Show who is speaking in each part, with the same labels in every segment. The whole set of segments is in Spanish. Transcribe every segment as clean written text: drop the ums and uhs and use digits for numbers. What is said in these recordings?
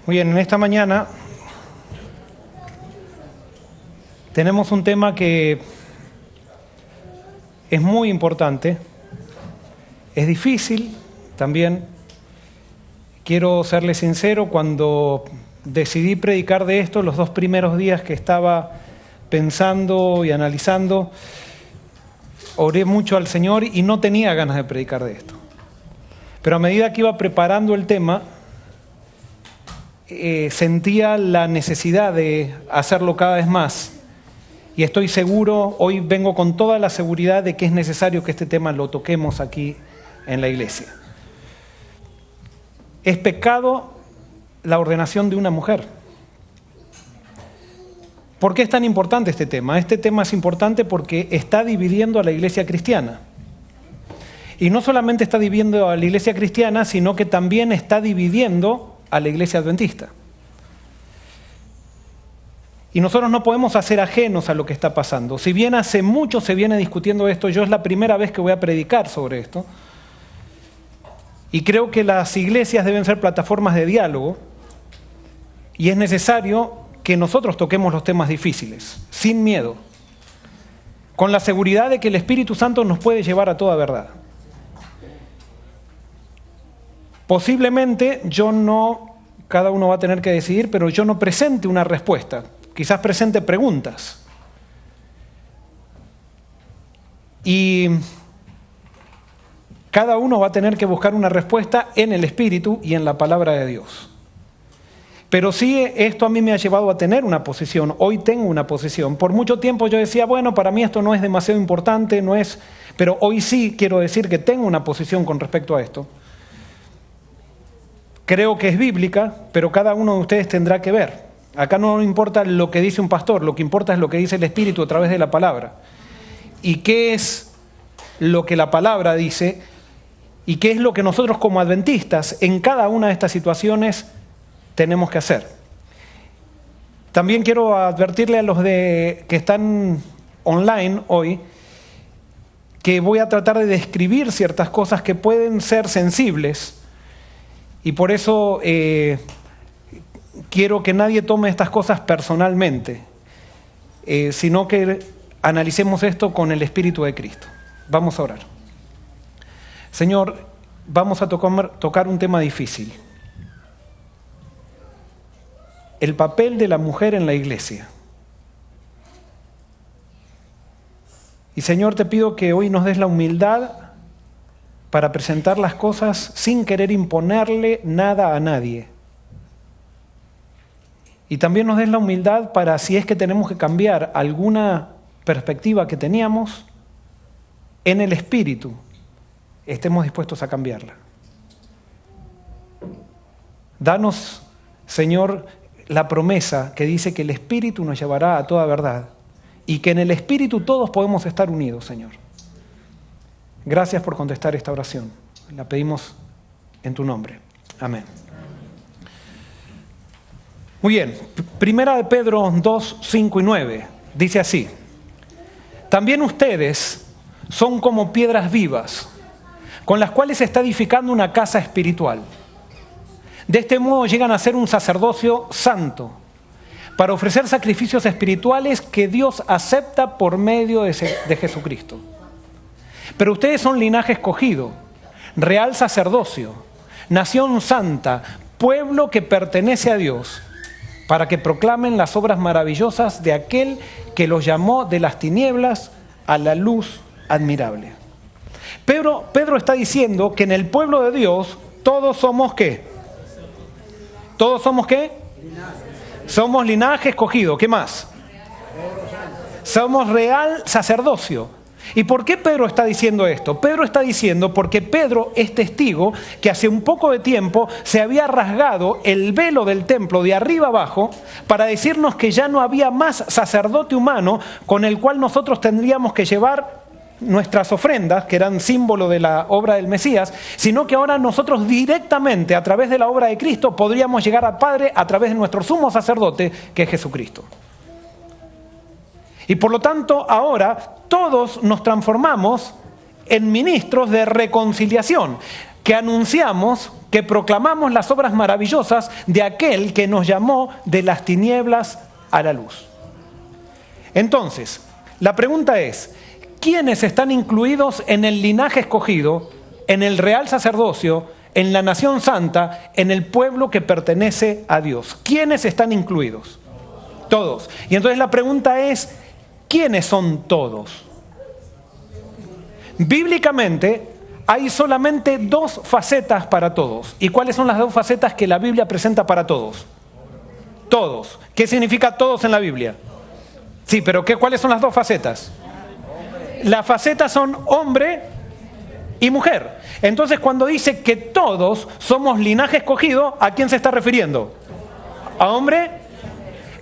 Speaker 1: Muy bien, en esta mañana tenemos un tema que es muy importante, es difícil también. Quiero serle sincero, cuando decidí predicar de esto, los 2 primeros días que estaba pensando y analizando, oré mucho al Señor y no tenía ganas de predicar de esto. Pero a medida que iba preparando el tema, sentía la necesidad de hacerlo cada vez más. Y estoy seguro, hoy vengo con toda la seguridad de que es necesario que este tema lo toquemos aquí en la iglesia. ¿Es pecado la ordenación de una mujer? ¿Por qué es tan importante este tema? Este tema es importante porque está dividiendo a la iglesia cristiana. Y no solamente está dividiendo a la iglesia cristiana, sino que también está dividiendo a la iglesia adventista. Y nosotros no podemos hacer ajenos a lo que está pasando. Si bien hace mucho se viene discutiendo esto, yo es la primera vez que voy a predicar sobre esto. Y creo que las iglesias deben ser plataformas de diálogo. Y es necesario que nosotros toquemos los temas difíciles, sin miedo, con la seguridad de que el Espíritu Santo nos puede llevar a toda verdad. Posiblemente cada uno va a tener que decidir, pero yo no presente una respuesta, quizás presente preguntas. Y cada uno va a tener que buscar una respuesta en el Espíritu y en la palabra de Dios. Pero sí, esto a mí me ha llevado a tener una posición. Hoy tengo una posición. Por mucho tiempo yo decía, bueno, para mí esto no es demasiado importante, pero hoy sí quiero decir que tengo una posición con respecto a esto. Creo que es bíblica, pero cada uno de ustedes tendrá que ver. Acá no importa lo que dice un pastor, lo que importa es lo que dice el Espíritu a través de la palabra. Y qué es lo que la palabra dice y qué es lo que nosotros como adventistas en cada una de estas situaciones tenemos que hacer. También quiero advertirle a los que están online hoy que voy a tratar de describir ciertas cosas que pueden ser sensibles. Y por eso quiero que nadie tome estas cosas personalmente, sino que analicemos esto con el Espíritu de Cristo. Vamos a orar. Señor, vamos a tocar un tema difícil. El papel de la mujer en la iglesia. Y Señor, te pido que hoy nos des la humildad para presentar las cosas sin querer imponerle nada a nadie. Y también nos des la humildad para, si es que tenemos que cambiar alguna perspectiva que teníamos, en el Espíritu estemos dispuestos a cambiarla. Danos, Señor, la promesa que dice que el Espíritu nos llevará a toda verdad y que en el Espíritu todos podemos estar unidos, Señor. Gracias por contestar esta oración. La pedimos en tu nombre. Amén. Muy bien. Primera de Pedro 2, 5 y 9. Dice así. También ustedes son como piedras vivas, con las cuales se está edificando una casa espiritual. De este modo llegan a ser un sacerdocio santo, para ofrecer sacrificios espirituales que Dios acepta por medio de Jesucristo. Pero ustedes son linaje escogido, real sacerdocio, nación santa, pueblo que pertenece a Dios, para que proclamen las obras maravillosas de aquel que los llamó de las tinieblas a la luz admirable. Pedro está diciendo que en el pueblo de Dios todos somos ¿qué? ¿Todos somos qué? Somos linaje escogido. ¿Qué más? Somos real sacerdocio. ¿Y por qué Pedro está diciendo esto? Pedro está diciendo porque Pedro es testigo que hace un poco de tiempo se había rasgado el velo del templo de arriba abajo para decirnos que ya no había más sacerdote humano con el cual nosotros tendríamos que llevar nuestras ofrendas, que eran símbolo de la obra del Mesías, sino que ahora nosotros directamente a través de la obra de Cristo podríamos llegar al Padre a través de nuestro sumo sacerdote, que es Jesucristo. Y por lo tanto ahora todos nos transformamos en ministros de reconciliación. que anunciamos, que proclamamos las obras maravillosas de aquel que nos llamó de las tinieblas a la luz. Entonces, la pregunta es, ¿quiénes están incluidos en el linaje escogido, en el real sacerdocio, en la nación santa, en el pueblo que pertenece a Dios? ¿Quiénes están incluidos? Todos. Y entonces la pregunta es, ¿quiénes son todos? Bíblicamente hay solamente dos facetas para todos. ¿Y cuáles son las dos facetas que la Biblia presenta para todos? Todos. ¿Qué significa todos en la Biblia? Sí, pero ¿cuáles son las dos facetas? Las facetas son hombre y mujer. Entonces, cuando dice que todos somos linaje escogido, ¿a quién se está refiriendo? ¿A hombre?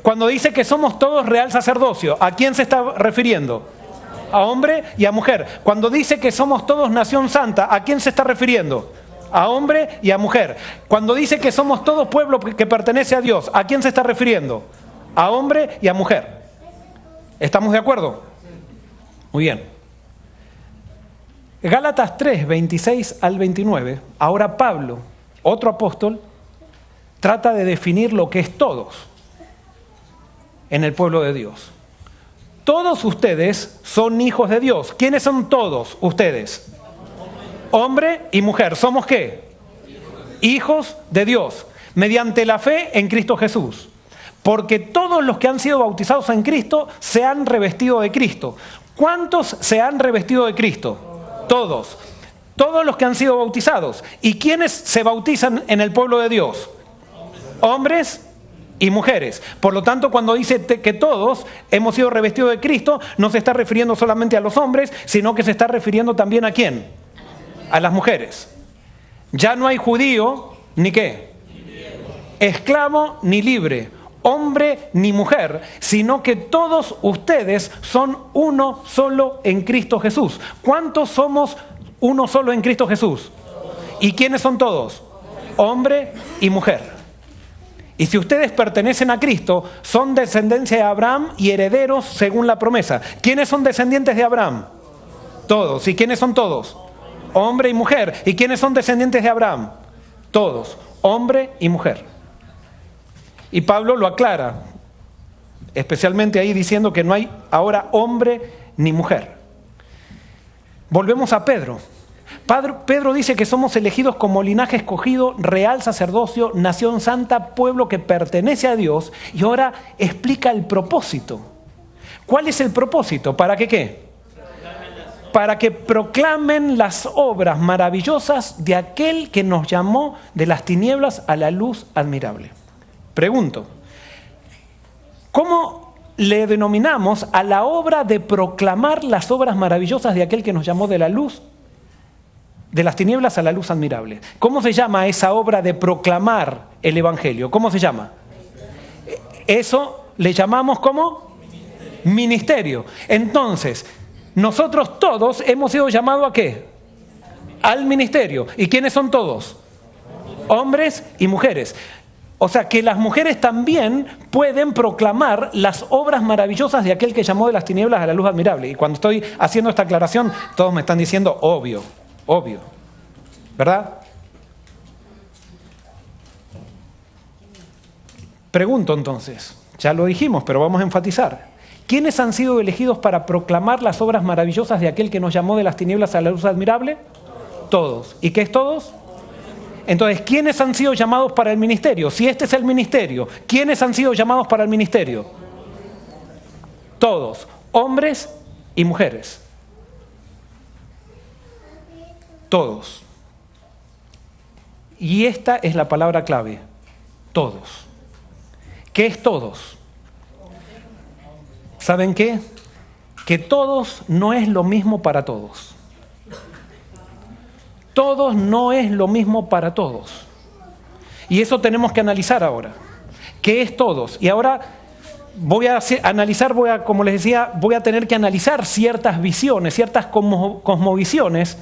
Speaker 1: Cuando dice que somos todos real sacerdocio, ¿a quién se está refiriendo? A hombre y a mujer. Cuando dice que somos todos nación santa, ¿a quién se está refiriendo? A hombre y a mujer. Cuando dice que somos todos pueblo que pertenece a Dios, ¿a quién se está refiriendo? A hombre y a mujer. ¿Estamos de acuerdo? Muy bien. Gálatas 3, 26 al 29. Ahora Pablo, otro apóstol, trata de definir lo que es todos en el pueblo de Dios. Todos ustedes son hijos de Dios. ¿Quiénes son todos ustedes? Hombre y mujer. ¿Somos qué? Hijos de Dios, mediante la fe en Cristo Jesús. Porque todos los que han sido bautizados en Cristo se han revestido de Cristo. ¿Cuántos se han revestido de Cristo? Todos. Todos los que han sido bautizados. ¿Y quiénes se bautizan en el pueblo de Dios? Hombres y mujeres. Por lo tanto, cuando dice que todos hemos sido revestidos de Cristo, no se está refiriendo solamente a los hombres, sino que se está refiriendo también ¿a quién? A las mujeres. Ya no hay judío, ni qué, esclavo ni libre, hombre ni mujer, sino que todos ustedes son uno solo en Cristo Jesús. ¿Cuántos somos uno solo en Cristo Jesús? ¿Y quiénes son todos? Hombre y mujer. Y si ustedes pertenecen a Cristo, son descendencia de Abraham y herederos según la promesa. ¿Quiénes son descendientes de Abraham? Todos. ¿Y quiénes son todos? Hombre y mujer. ¿Y quiénes son descendientes de Abraham? Todos. Hombre y mujer. Y Pablo lo aclara, especialmente ahí diciendo que no hay ahora hombre ni mujer. Volvemos a Pedro. Pedro dice que somos elegidos como linaje escogido, real sacerdocio, nación santa, pueblo que pertenece a Dios. Y ahora explica el propósito. ¿Cuál es el propósito? ¿Para que qué? Para que proclamen las obras maravillosas de aquel que nos llamó de las tinieblas a la luz admirable. Pregunto, ¿cómo le denominamos a la obra de proclamar las obras maravillosas de aquel que nos llamó de la luz, de las tinieblas a la luz admirable? ¿Cómo se llama esa obra de proclamar el Evangelio? ¿Cómo se llama? Eso le llamamos ¿cómo? Ministerio. Entonces, nosotros todos hemos sido llamados ¿a qué? Al ministerio. ¿Y quiénes son todos? Hombres y mujeres. O sea, que las mujeres también pueden proclamar las obras maravillosas de aquel que llamó de las tinieblas a la luz admirable. Y cuando estoy haciendo esta aclaración, todos me están diciendo obvio, obvio. ¿Verdad? Pregunto entonces, ya lo dijimos, pero vamos a enfatizar. ¿Quiénes han sido elegidos para proclamar las obras maravillosas de aquel que nos llamó de las tinieblas a la luz admirable? Todos. ¿Y qué es todos? Entonces, ¿quiénes han sido llamados para el ministerio? Si este es el ministerio, ¿quiénes han sido llamados para el ministerio? Todos, hombres y mujeres. Todos. Y esta es la palabra clave, todos. ¿Qué es todos? ¿Saben qué? Que todos no es lo mismo para todos. Todos no es lo mismo para todos. Y eso tenemos que analizar ahora. ¿Qué es todos? Y ahora como les decía, voy a tener que analizar ciertas visiones, ciertas cosmovisiones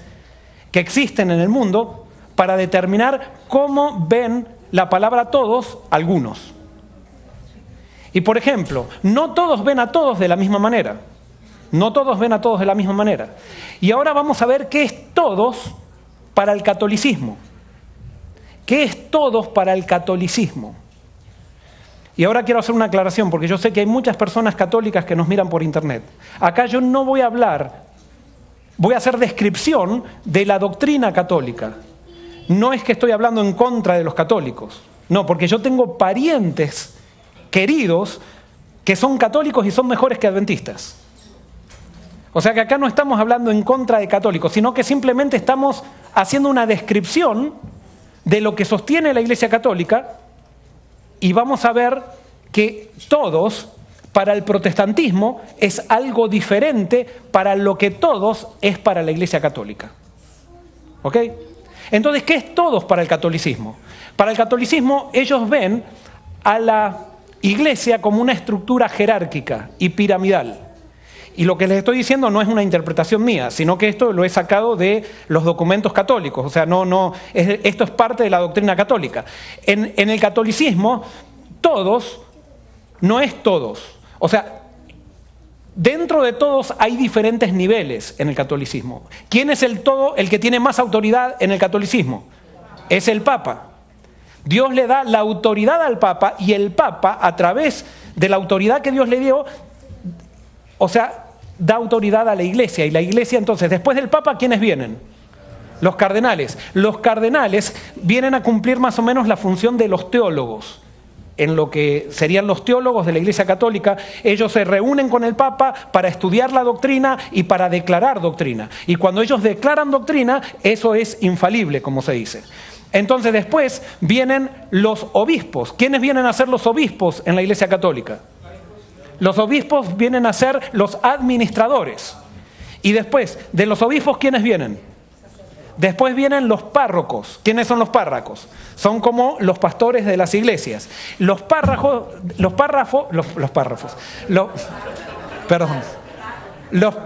Speaker 1: que existen en el mundo para determinar cómo ven la palabra todos algunos. Y por ejemplo, no todos ven a todos de la misma manera. No todos ven a todos de la misma manera. Y ahora vamos a ver qué es todos para el catolicismo? ¿Qué es todos para el catolicismo? Y ahora quiero hacer una aclaración, porque yo sé que hay muchas personas católicas que nos miran por internet. Acá yo no voy a hablar, voy a hacer descripción de la doctrina católica. No es que estoy hablando en contra de los católicos. No, porque yo tengo parientes queridos que son católicos y son mejores que adventistas. O sea que acá no estamos hablando en contra de católicos, sino que simplemente estamos haciendo una descripción de lo que sostiene la Iglesia Católica, y vamos a ver que todos, para el protestantismo, es algo diferente para lo que todos es para la Iglesia Católica. ¿Ok? Entonces, ¿qué es todos para el catolicismo? Para el catolicismo, ellos ven a la Iglesia como una estructura jerárquica y piramidal. Y lo que les estoy diciendo no es una interpretación mía, sino que esto lo he sacado de los documentos católicos. O sea, esto es parte de la doctrina católica. En el catolicismo, todos no es todos. O sea, dentro de todos hay diferentes niveles en el catolicismo. ¿Quién es el todo, el que tiene más autoridad en el catolicismo? Es el Papa. Dios le da la autoridad al Papa, y el Papa, a través de la autoridad que Dios le dio, o sea, da autoridad a la Iglesia. Y la Iglesia, entonces, después del Papa, ¿quiénes vienen? Los cardenales. Los cardenales vienen a cumplir más o menos la función de los teólogos. En lo que serían los teólogos de la Iglesia Católica, ellos se reúnen con el Papa para estudiar la doctrina y para declarar doctrina. Y cuando ellos declaran doctrina, eso es infalible, como se dice. Entonces después vienen los obispos. ¿Quiénes vienen a ser los obispos en la Iglesia Católica? Los obispos vienen a ser los administradores. Y después, de los obispos, ¿quiénes vienen? Después vienen los párrocos. ¿Quiénes son los párrocos? Son como los pastores de las iglesias. Los párrafos, los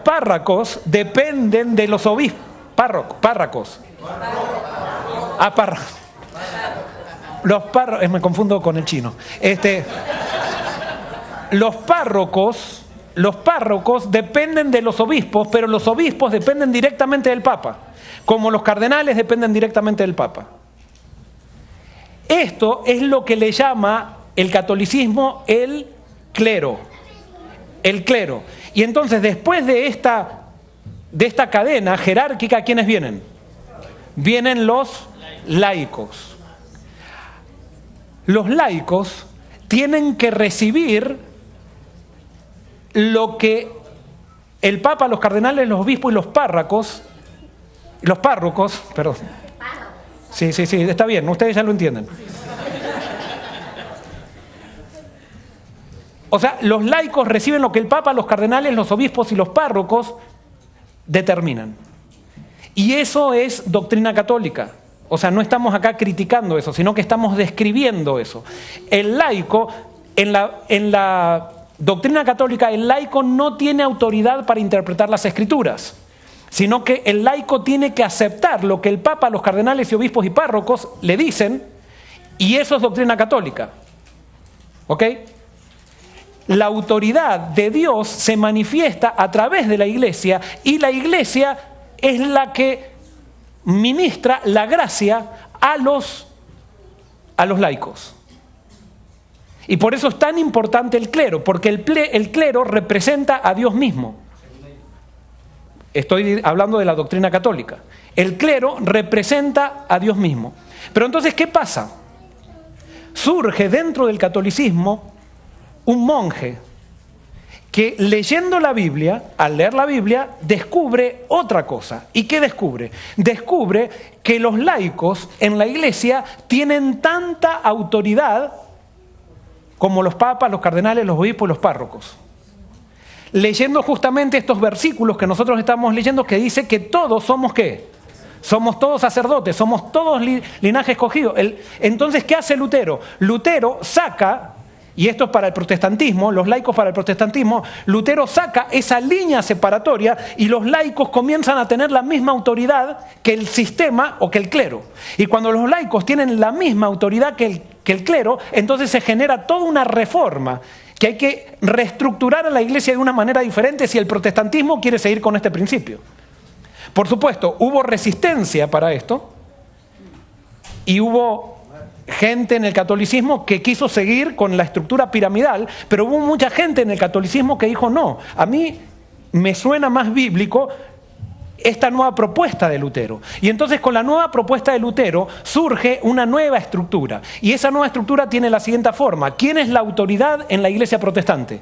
Speaker 1: párrocos dependen de los obispos. Párrocos. Los párrocos, me confundo con el chino. Los párrocos dependen de los obispos, pero los obispos dependen directamente del Papa, como los cardenales dependen directamente del Papa. Esto es lo que le llama el catolicismo el clero. El clero. Y entonces, después de esta cadena jerárquica, ¿quiénes vienen? Vienen los laicos. Los laicos tienen que recibir lo que el Papa, los cardenales, los obispos y los párrocos, perdón. Sí, está bien, ustedes ya lo entienden. O sea, los laicos reciben lo que el Papa, los cardenales, los obispos y los párrocos determinan. Y eso es doctrina católica. O sea, no estamos acá criticando eso, sino que estamos describiendo eso. El laico, en la doctrina católica, el laico no tiene autoridad para interpretar las escrituras, sino que el laico tiene que aceptar lo que el Papa, los cardenales y obispos y párrocos le dicen, y eso es doctrina católica. ¿Ok? La autoridad de Dios se manifiesta a través de la Iglesia, y la Iglesia es la que ministra la gracia a los laicos. Y por eso es tan importante el clero, porque el clero representa a Dios mismo. Estoy hablando de la doctrina católica. El clero representa a Dios mismo. Pero entonces, ¿qué pasa? Surge dentro del catolicismo un monje que, leyendo la Biblia, al leer la Biblia, descubre otra cosa. ¿Y qué descubre? Descubre que los laicos en la Iglesia tienen tanta autoridad como los papas, los cardenales, los obispos y los párrocos. Leyendo justamente estos versículos que nosotros estamos leyendo, que dice que todos somos ¿qué? Somos todos sacerdotes, somos todos linaje escogido. Entonces, ¿qué hace Lutero? Lutero saca, y esto es para el protestantismo, los laicos para el protestantismo, Lutero saca esa línea separatoria y los laicos comienzan a tener la misma autoridad que el sistema o que el clero. Y cuando los laicos tienen la misma autoridad que el clero, entonces se genera toda una reforma que hay que reestructurar a la Iglesia de una manera diferente si el protestantismo quiere seguir con este principio. Por supuesto, hubo resistencia para esto y hubo gente en el catolicismo que quiso seguir con la estructura piramidal, pero hubo mucha gente en el catolicismo que dijo, no, a mí me suena más bíblico esta nueva propuesta de Lutero. Y entonces con la nueva propuesta de Lutero surge una nueva estructura. Y esa nueva estructura tiene la siguiente forma. ¿Quién es la autoridad en la iglesia protestante?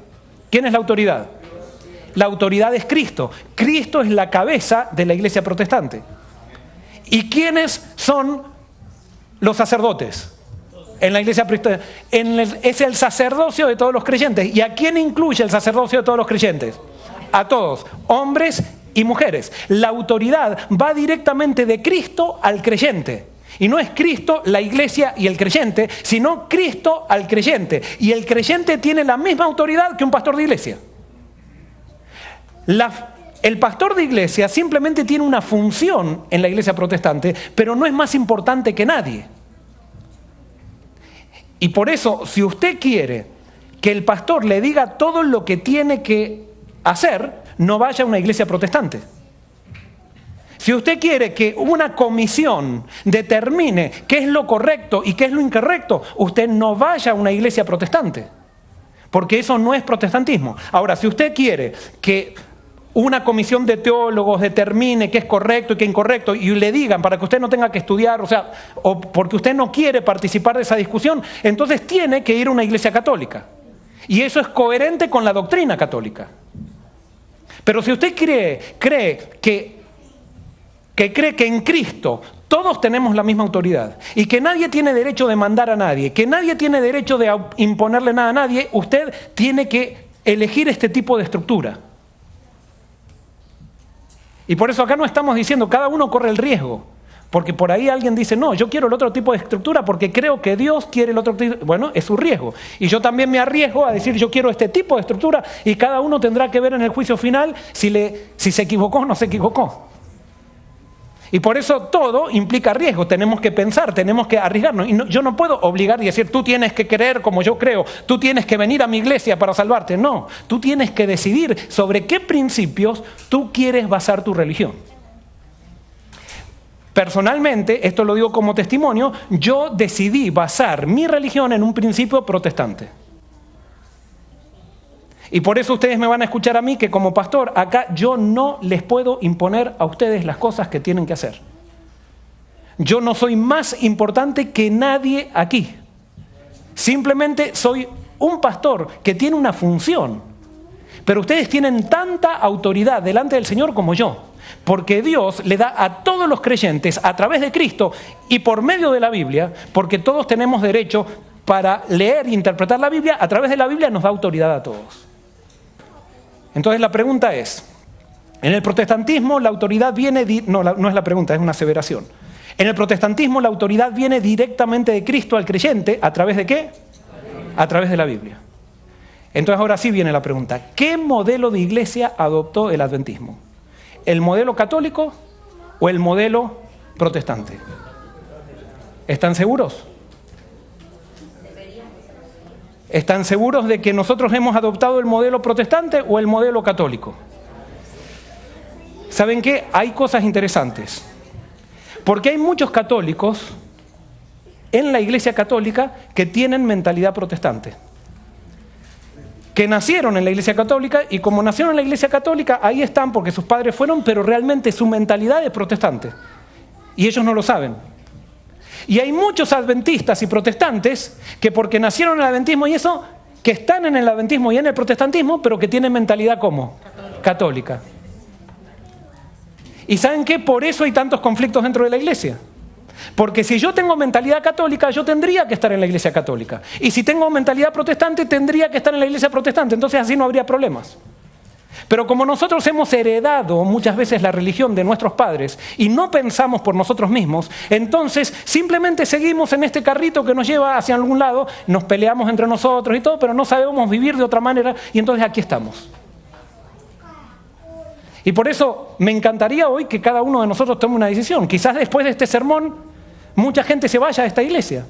Speaker 1: ¿Quién es la autoridad? La autoridad es Cristo. Cristo es la cabeza de la iglesia protestante. ¿Y quiénes son los sacerdotes? En la iglesia protestante es el sacerdocio de todos los creyentes. ¿Y a quién incluye el sacerdocio de todos los creyentes? A todos, hombres y mujeres. La autoridad va directamente de Cristo al creyente. Y no es Cristo, la iglesia y el creyente, sino Cristo al creyente. Y el creyente tiene la misma autoridad que un pastor de iglesia. El pastor de iglesia simplemente tiene una función en la iglesia protestante, pero no es más importante que nadie. Y por eso, si usted quiere que el pastor le diga todo lo que tiene que hacer, no vaya a una iglesia protestante. Si usted quiere que una comisión determine qué es lo correcto y qué es lo incorrecto, usted no vaya a una iglesia protestante, porque eso no es protestantismo. Ahora, si usted quiere que una comisión de teólogos determine qué es correcto y qué es incorrecto y le digan para que usted no tenga que estudiar, o porque usted no quiere participar de esa discusión, entonces tiene que ir a una iglesia católica. Y eso es coherente con la doctrina católica. Pero si usted cree que en Cristo todos tenemos la misma autoridad y que nadie tiene derecho de mandar a nadie, que nadie tiene derecho de imponerle nada a nadie, usted tiene que elegir este tipo de estructura. Y por eso acá no estamos diciendo, cada uno corre el riesgo, porque por ahí alguien dice, no, yo quiero el otro tipo de estructura porque creo que Dios quiere el otro tipo. Bueno, es su riesgo. Y yo también me arriesgo a decir, yo quiero este tipo de estructura, y cada uno tendrá que ver en el juicio final si se equivocó o no se equivocó. Y por eso todo implica riesgo, tenemos que pensar, tenemos que arriesgarnos. Y yo no puedo obligar y decir, tú tienes que creer como yo creo, tú tienes que venir a mi iglesia para salvarte. No, tú tienes que decidir sobre qué principios tú quieres basar tu religión. Personalmente, esto lo digo como testimonio, yo decidí basar mi religión en un principio protestante. Y por eso ustedes me van a escuchar a mí que como pastor, acá yo no les puedo imponer a ustedes las cosas que tienen que hacer. Yo no soy más importante que nadie aquí. Simplemente soy un pastor que tiene una función. Pero ustedes tienen tanta autoridad delante del Señor como yo. Porque Dios le da a todos los creyentes a través de Cristo y por medio de la Biblia, porque todos tenemos derecho para leer e interpretar la Biblia, a través de la Biblia nos da autoridad a todos. Entonces la pregunta es, en el protestantismo la autoridad viene, no es la pregunta, es una aseveración. En el protestantismo la autoridad viene directamente de Cristo al creyente, ¿a través de qué? A través de la Biblia. Entonces ahora sí viene la pregunta, ¿qué modelo de iglesia adoptó el adventismo? ¿El modelo católico o el modelo protestante? ¿Están seguros? ¿Están seguros de que nosotros hemos adoptado el modelo protestante o el modelo católico? ¿Saben qué? Hay cosas interesantes. Porque hay muchos católicos en la iglesia católica que tienen mentalidad protestante. Que nacieron en la iglesia católica y como nacieron en la iglesia católica, ahí están porque sus padres fueron, pero realmente su mentalidad es protestante. Y ellos no lo saben. Y hay muchos adventistas y protestantes que porque nacieron en el adventismo y eso, que están en el adventismo y en el protestantismo, pero que tienen mentalidad ¿cómo? Católica. ¿Y saben qué? Por eso hay tantos conflictos dentro de la iglesia. Porque si yo tengo mentalidad católica, yo tendría que estar en la iglesia católica. Y si tengo mentalidad protestante, tendría que estar en la iglesia protestante. Entonces así no habría problemas. Pero como nosotros hemos heredado muchas veces la religión de nuestros padres y no pensamos por nosotros mismos, entonces simplemente seguimos en este carrito que nos lleva hacia algún lado, nos peleamos entre nosotros y todo, pero no sabemos vivir de otra manera y entonces aquí estamos. Y por eso me encantaría hoy que cada uno de nosotros tome una decisión. Quizás después de este sermón mucha gente se vaya a esta iglesia.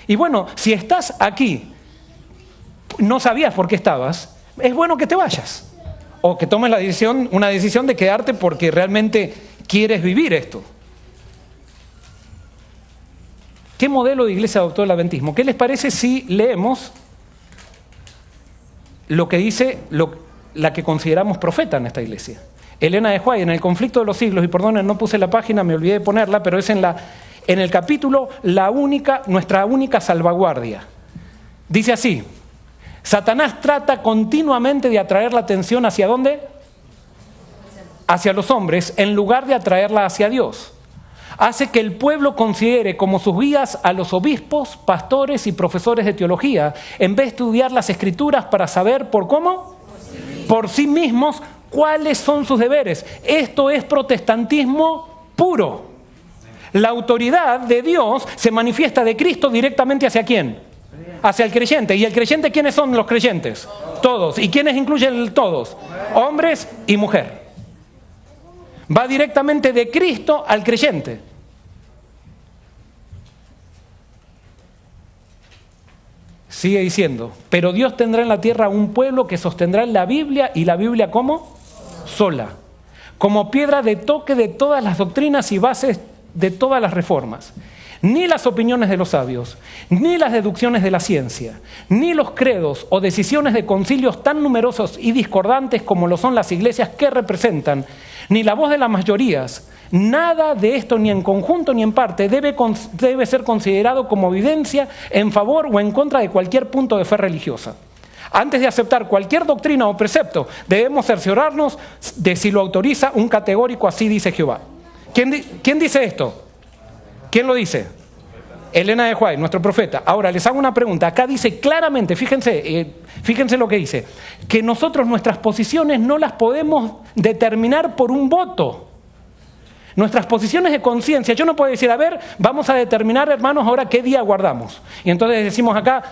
Speaker 1: Y bueno, si estás aquí, no sabías por qué estabas, es bueno que te vayas. O que tomes una decisión de quedarte porque realmente quieres vivir esto. ¿Qué modelo de iglesia adoptó el adventismo? ¿Qué les parece si leemos lo que dice la que consideramos profeta en esta iglesia? Elena de White, en el conflicto de los siglos, y perdonen, no puse la página, me olvidé de ponerla, pero es en el capítulo nuestra única salvaguardia. Dice así: Satanás trata continuamente de atraer la atención ¿hacia dónde? Hacia los hombres, en lugar de atraerla hacia Dios. Hace que el pueblo considere como sus guías a los obispos, pastores y profesores de teología, en vez de estudiar las escrituras para saber por sí mismos cuáles son sus deberes. Esto es protestantismo puro. La autoridad de Dios se manifiesta de Cristo directamente ¿hacia quién? Hacia el creyente. ¿Y el creyente quiénes son los creyentes? Todos. ¿Y quiénes incluyen todos? Hombres y mujer. Va directamente de Cristo al creyente. Sigue diciendo, pero Dios tendrá en la tierra un pueblo que sostendrá la Biblia, y la Biblia ¿cómo? Sola, como piedra de toque de todas las doctrinas y bases de todas las reformas. Ni las opiniones de los sabios, ni las deducciones de la ciencia, ni los credos o decisiones de concilios tan numerosos y discordantes como lo son las iglesias que representan, ni la voz de las mayorías, nada de esto ni en conjunto ni en parte debe ser considerado como evidencia en favor o en contra de cualquier punto de fe religiosa. Antes de aceptar cualquier doctrina o precepto, debemos cerciorarnos de si lo autoriza un categórico así dice Jehová. ¿Quién dice esto? ¿Quién lo dice? Elena de White, nuestro profeta. Ahora les hago una pregunta. Acá dice claramente, fíjense lo que dice, que nosotros nuestras posiciones no las podemos determinar por un voto. Nuestras posiciones de conciencia, yo no puedo decir, a ver, vamos a determinar, hermanos, ahora qué día guardamos. Y entonces decimos acá,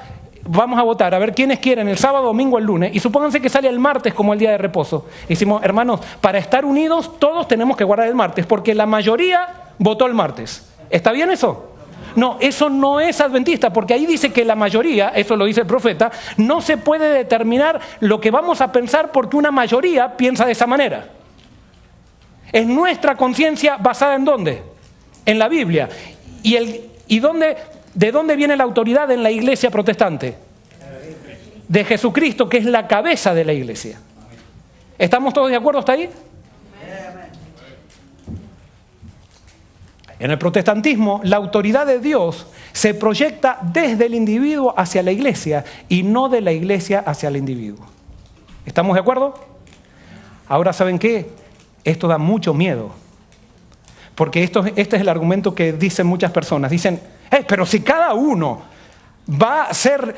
Speaker 1: vamos a votar, a ver quiénes quieren el sábado, domingo, el lunes. Y supónganse que sale el martes como el día de reposo. Y decimos, hermanos, para estar unidos todos tenemos que guardar el martes, porque la mayoría votó el martes. ¿Está bien eso? No, eso no es adventista, porque ahí dice que la mayoría, eso lo dice el profeta, no se puede determinar lo que vamos a pensar porque una mayoría piensa de esa manera. Es nuestra conciencia basada ¿en dónde? En la Biblia. ¿De dónde viene la autoridad en la iglesia protestante? De Jesucristo, que es la cabeza de la iglesia. ¿Estamos todos de acuerdo hasta ahí? En el protestantismo, la autoridad de Dios se proyecta desde el individuo hacia la iglesia y no de la iglesia hacia el individuo. ¿Estamos de acuerdo? Ahora, ¿saben qué? Esto da mucho miedo. Porque este es el argumento que dicen muchas personas. Dicen, pero si cada uno va a ser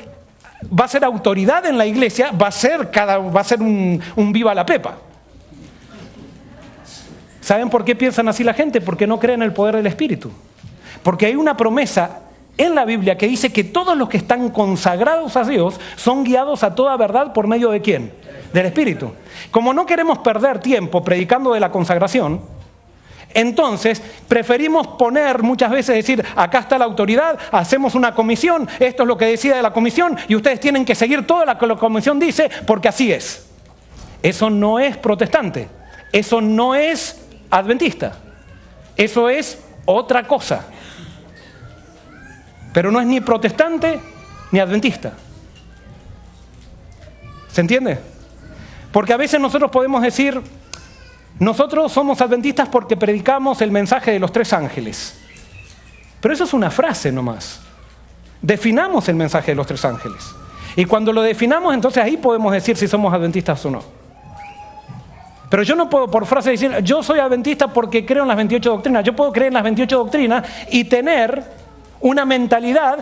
Speaker 1: autoridad en la iglesia, va a ser un viva la pepa. ¿Saben por qué piensan así la gente? Porque no creen en el poder del Espíritu. Porque hay una promesa en la Biblia que dice que todos los que están consagrados a Dios son guiados a toda verdad por medio de ¿quién? Del Espíritu. Como no queremos perder tiempo predicando de la consagración, entonces preferimos poner muchas veces, decir, acá está la autoridad, hacemos una comisión, esto es lo que decide la comisión y ustedes tienen que seguir todo lo que la comisión dice porque así es. Eso no es protestante, eso no es adventista, eso es otra cosa, pero no es ni protestante ni adventista. ¿Se entiende? Porque a veces nosotros podemos decir, nosotros somos adventistas porque predicamos el mensaje de los 3 ángeles, pero eso es una frase nomás. Definamos el mensaje de los 3 ángeles y cuando lo definamos, entonces ahí podemos decir si somos adventistas o no. Pero yo no puedo por frase decir, yo soy adventista porque creo en las 28 doctrinas. Yo puedo creer en las 28 doctrinas y tener una mentalidad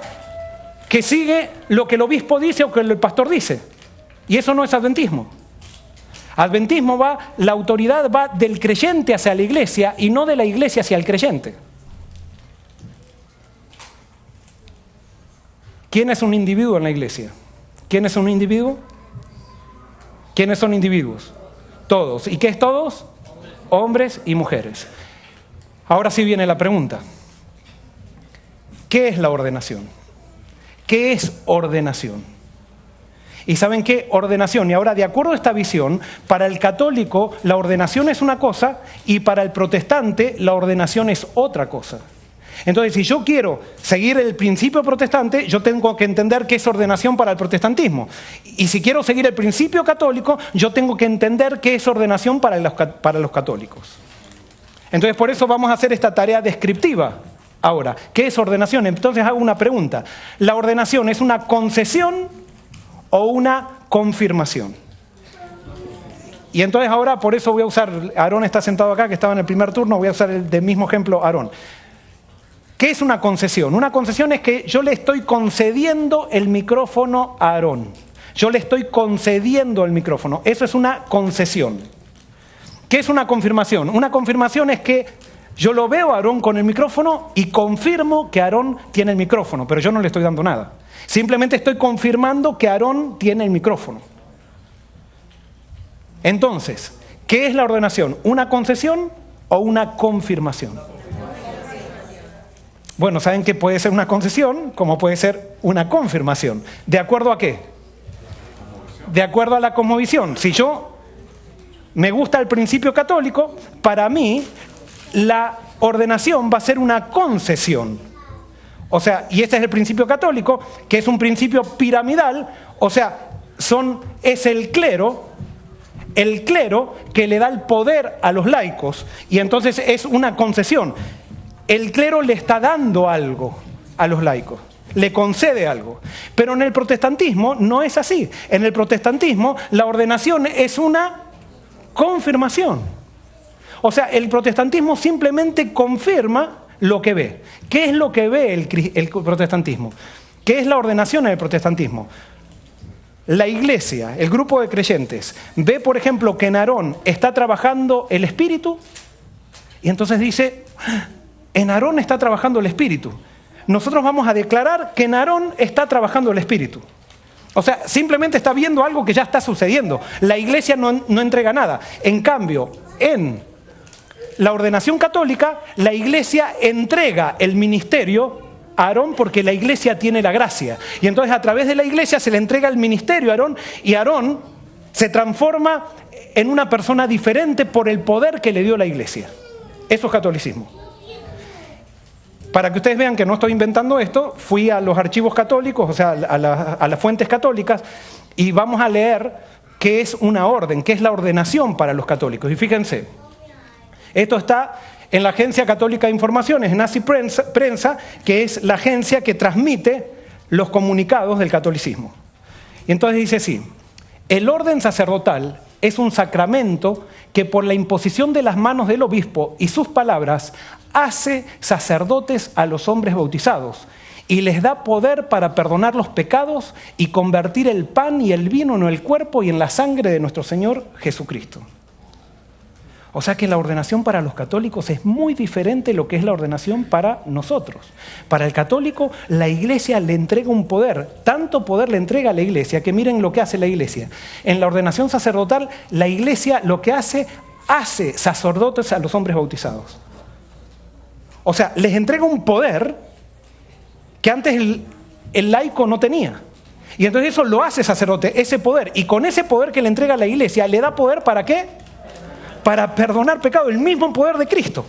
Speaker 1: que sigue lo que el obispo dice o que el pastor dice. Y eso no es adventismo. Adventismo la autoridad va del creyente hacia la iglesia y no de la iglesia hacia el creyente. ¿Quién es un individuo en la iglesia? ¿Quién es un individuo? ¿Quiénes son individuos? Todos. ¿Y qué es todos? Hombres y mujeres. Ahora sí viene la pregunta. ¿Qué es la ordenación? ¿Qué es ordenación? ¿Y saben qué? Ordenación. Y ahora, de acuerdo a esta visión, para el católico la ordenación es una cosa y para el protestante la ordenación es otra cosa. Entonces, si yo quiero seguir el principio protestante, yo tengo que entender qué es ordenación para el protestantismo. Y si quiero seguir el principio católico, yo tengo que entender qué es ordenación para los católicos. Entonces, por eso vamos a hacer esta tarea descriptiva. Ahora, ¿qué es ordenación? Entonces hago una pregunta. ¿La ordenación es una concesión o una confirmación? Y entonces ahora, por eso voy a usar, Aarón está sentado acá, que estaba en el primer turno, voy a usar el mismo ejemplo, Aarón. ¿Qué es una concesión? Una concesión es que yo le estoy concediendo el micrófono a Aarón. Yo le estoy concediendo el micrófono. Eso es una concesión. ¿Qué es una confirmación? Una confirmación es que yo lo veo a Aarón con el micrófono y confirmo que Aarón tiene el micrófono, pero yo no le estoy dando nada. Simplemente estoy confirmando que Aarón tiene el micrófono. Entonces, ¿qué es la ordenación? ¿Una concesión o una confirmación? Bueno, saben que puede ser una concesión como puede ser una confirmación. ¿De acuerdo a qué? De acuerdo a la cosmovisión. Si yo me gusta el principio católico, para mí la ordenación va a ser una concesión. O sea, y este es el principio católico, que es un principio piramidal, o sea, es el clero que le da el poder a los laicos, y entonces es una concesión. El clero le está dando algo a los laicos, le concede algo. Pero en el protestantismo no es así. En el protestantismo la ordenación es una confirmación. O sea, el protestantismo simplemente confirma lo que ve. ¿Qué es lo que ve el protestantismo? ¿Qué es la ordenación en el protestantismo? La iglesia, el grupo de creyentes, ve, por ejemplo, que en Aarón está trabajando el Espíritu y entonces dice, en Aarón está trabajando el Espíritu. Nosotros vamos a declarar que en Aarón está trabajando el Espíritu. O sea, simplemente está viendo algo que ya está sucediendo. La iglesia no entrega nada. En cambio, en la ordenación católica, la iglesia entrega el ministerio a Aarón porque la iglesia tiene la gracia. Y entonces a través de la iglesia se le entrega el ministerio a Aarón y Aarón se transforma en una persona diferente por el poder que le dio la iglesia. Eso es catolicismo. Para que ustedes vean que no estoy inventando esto, fui a los archivos católicos, o sea, a las fuentes católicas, y vamos a leer qué es una orden, qué es la ordenación para los católicos. Y fíjense, esto está en la Agencia Católica de Informaciones, Nazi Prensa, que es la agencia que transmite los comunicados del catolicismo. Y entonces dice así, el orden sacerdotal es un sacramento que por la imposición de las manos del obispo y sus palabras hace sacerdotes a los hombres bautizados y les da poder para perdonar los pecados y convertir el pan y el vino en el cuerpo y en la sangre de nuestro Señor Jesucristo. O sea que la ordenación para los católicos es muy diferente de lo que es la ordenación para nosotros. Para el católico, la iglesia le entrega un poder, tanto poder le entrega a la iglesia, que miren lo que hace la iglesia. En la ordenación sacerdotal, la iglesia lo que hace sacerdotes a los hombres bautizados. O sea, les entrega un poder que antes el laico no tenía. Y entonces eso lo hace sacerdote, ese poder. Y con ese poder que le entrega a la iglesia, le da poder ¿para qué? Para perdonar pecado, el mismo poder de Cristo.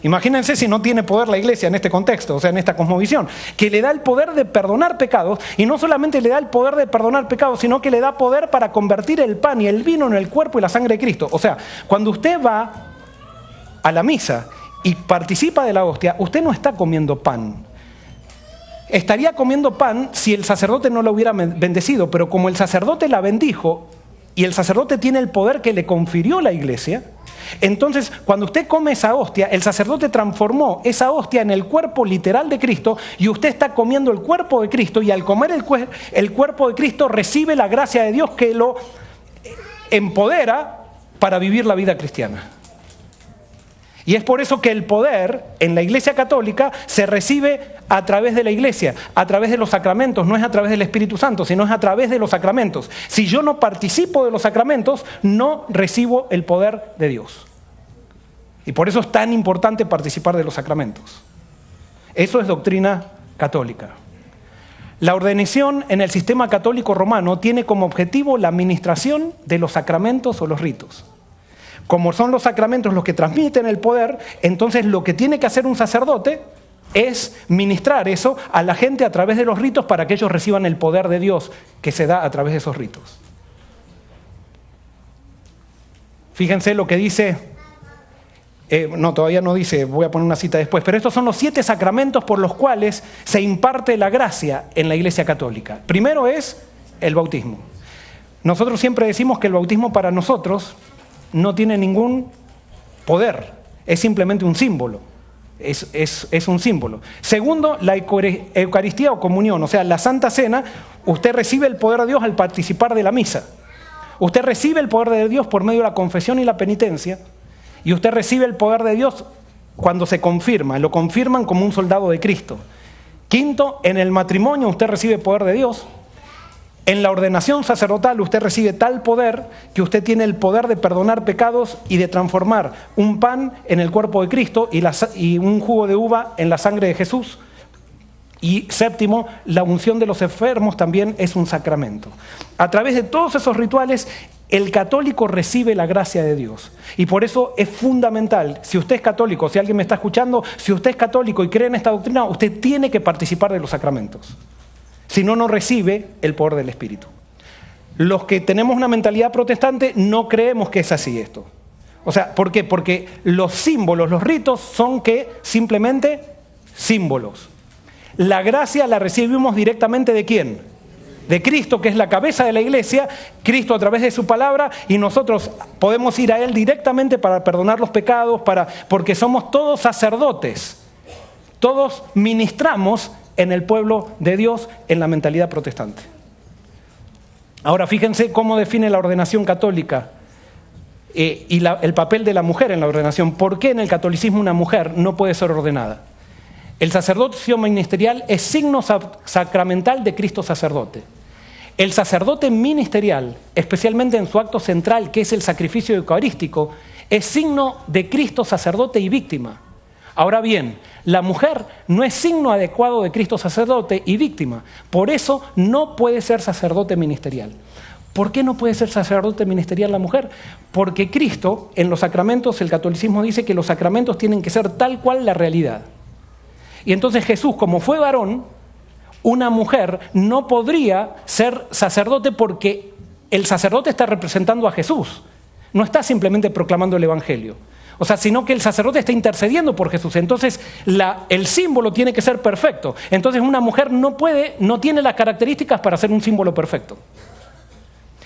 Speaker 1: Imagínense si no tiene poder la iglesia en este contexto, o sea, en esta cosmovisión, que le da el poder de perdonar pecados, y no solamente le da el poder de perdonar pecados, sino que le da poder para convertir el pan y el vino en el cuerpo y la sangre de Cristo. O sea, cuando usted va a la misa y participa de la hostia, usted no está comiendo pan. Estaría comiendo pan si el sacerdote no la hubiera bendecido, pero como el sacerdote la bendijo y el sacerdote tiene el poder que le confirió la iglesia, entonces cuando usted come esa hostia, el sacerdote transformó esa hostia en el cuerpo literal de Cristo y usted está comiendo el cuerpo de Cristo y al comer el cuerpo de Cristo recibe la gracia de Dios que lo empodera para vivir la vida cristiana. Y es por eso que el poder en la Iglesia Católica se recibe a través de la Iglesia, a través de los sacramentos, no es a través del Espíritu Santo, sino es a través de los sacramentos. Si yo no participo de los sacramentos, no recibo el poder de Dios. Y por eso es tan importante participar de los sacramentos. Eso es doctrina católica. La ordenación en el sistema católico romano tiene como objetivo la administración de los sacramentos o los ritos. Como son los sacramentos los que transmiten el poder, entonces lo que tiene que hacer un sacerdote es ministrar eso a la gente a través de los ritos para que ellos reciban el poder de Dios que se da a través de esos ritos. Fíjense lo que dice, todavía no dice, voy a poner una cita después, pero estos son los 7 sacramentos por los cuales se imparte la gracia en la Iglesia Católica. Primero es el bautismo. Nosotros siempre decimos que el bautismo para nosotros no tiene ningún poder, es simplemente un símbolo. Es un símbolo. Segundo, la Eucaristía o comunión, o sea, la Santa Cena, usted recibe el poder de Dios al participar de la misa. Usted recibe el poder de Dios por medio de la confesión y la penitencia, y usted recibe el poder de Dios cuando se confirma, lo confirman como un soldado de Cristo. Quinto, en el matrimonio usted recibe poder de Dios. En la ordenación sacerdotal usted recibe tal poder que usted tiene el poder de perdonar pecados y de transformar un pan en el cuerpo de Cristo y un jugo de uva en la sangre de Jesús. Y séptimo, la unción de los enfermos también es un sacramento. A través de todos esos rituales, el católico recibe la gracia de Dios. Y por eso es fundamental, si usted es católico, si alguien me está escuchando, si usted es católico y cree en esta doctrina, usted tiene que participar de los sacramentos. Si no, no recibe el poder del Espíritu. Los que tenemos una mentalidad protestante no creemos que es así esto. O sea, ¿por qué? Porque los símbolos, los ritos son que simplemente símbolos. La gracia la recibimos directamente ¿de quién? De Cristo, que es la cabeza de la iglesia, Cristo a través de su palabra, y nosotros podemos ir a Él directamente para perdonar los pecados, porque somos todos sacerdotes. Todos ministramos en el pueblo de Dios en la mentalidad protestante. Ahora fíjense cómo define la ordenación católica el papel de la mujer en la ordenación. ¿Por qué en el catolicismo una mujer no puede ser ordenada? El sacerdocio ministerial es signo sacramental de Cristo sacerdote. El sacerdote ministerial, especialmente en su acto central, que es el sacrificio eucarístico, es signo de Cristo sacerdote y víctima. Ahora bien, la mujer no es signo adecuado de Cristo sacerdote y víctima. Por eso no puede ser sacerdote ministerial. ¿Por qué no puede ser sacerdote ministerial la mujer? Porque Cristo, en los sacramentos, el catolicismo dice que los sacramentos tienen que ser tal cual la realidad. Y entonces Jesús, como fue varón, una mujer no podría ser sacerdote porque el sacerdote está representando a Jesús. No está simplemente proclamando el Evangelio. O sea, sino que el sacerdote está intercediendo por Jesús. Entonces, el símbolo tiene que ser perfecto. Entonces, una mujer no tiene las características para ser un símbolo perfecto.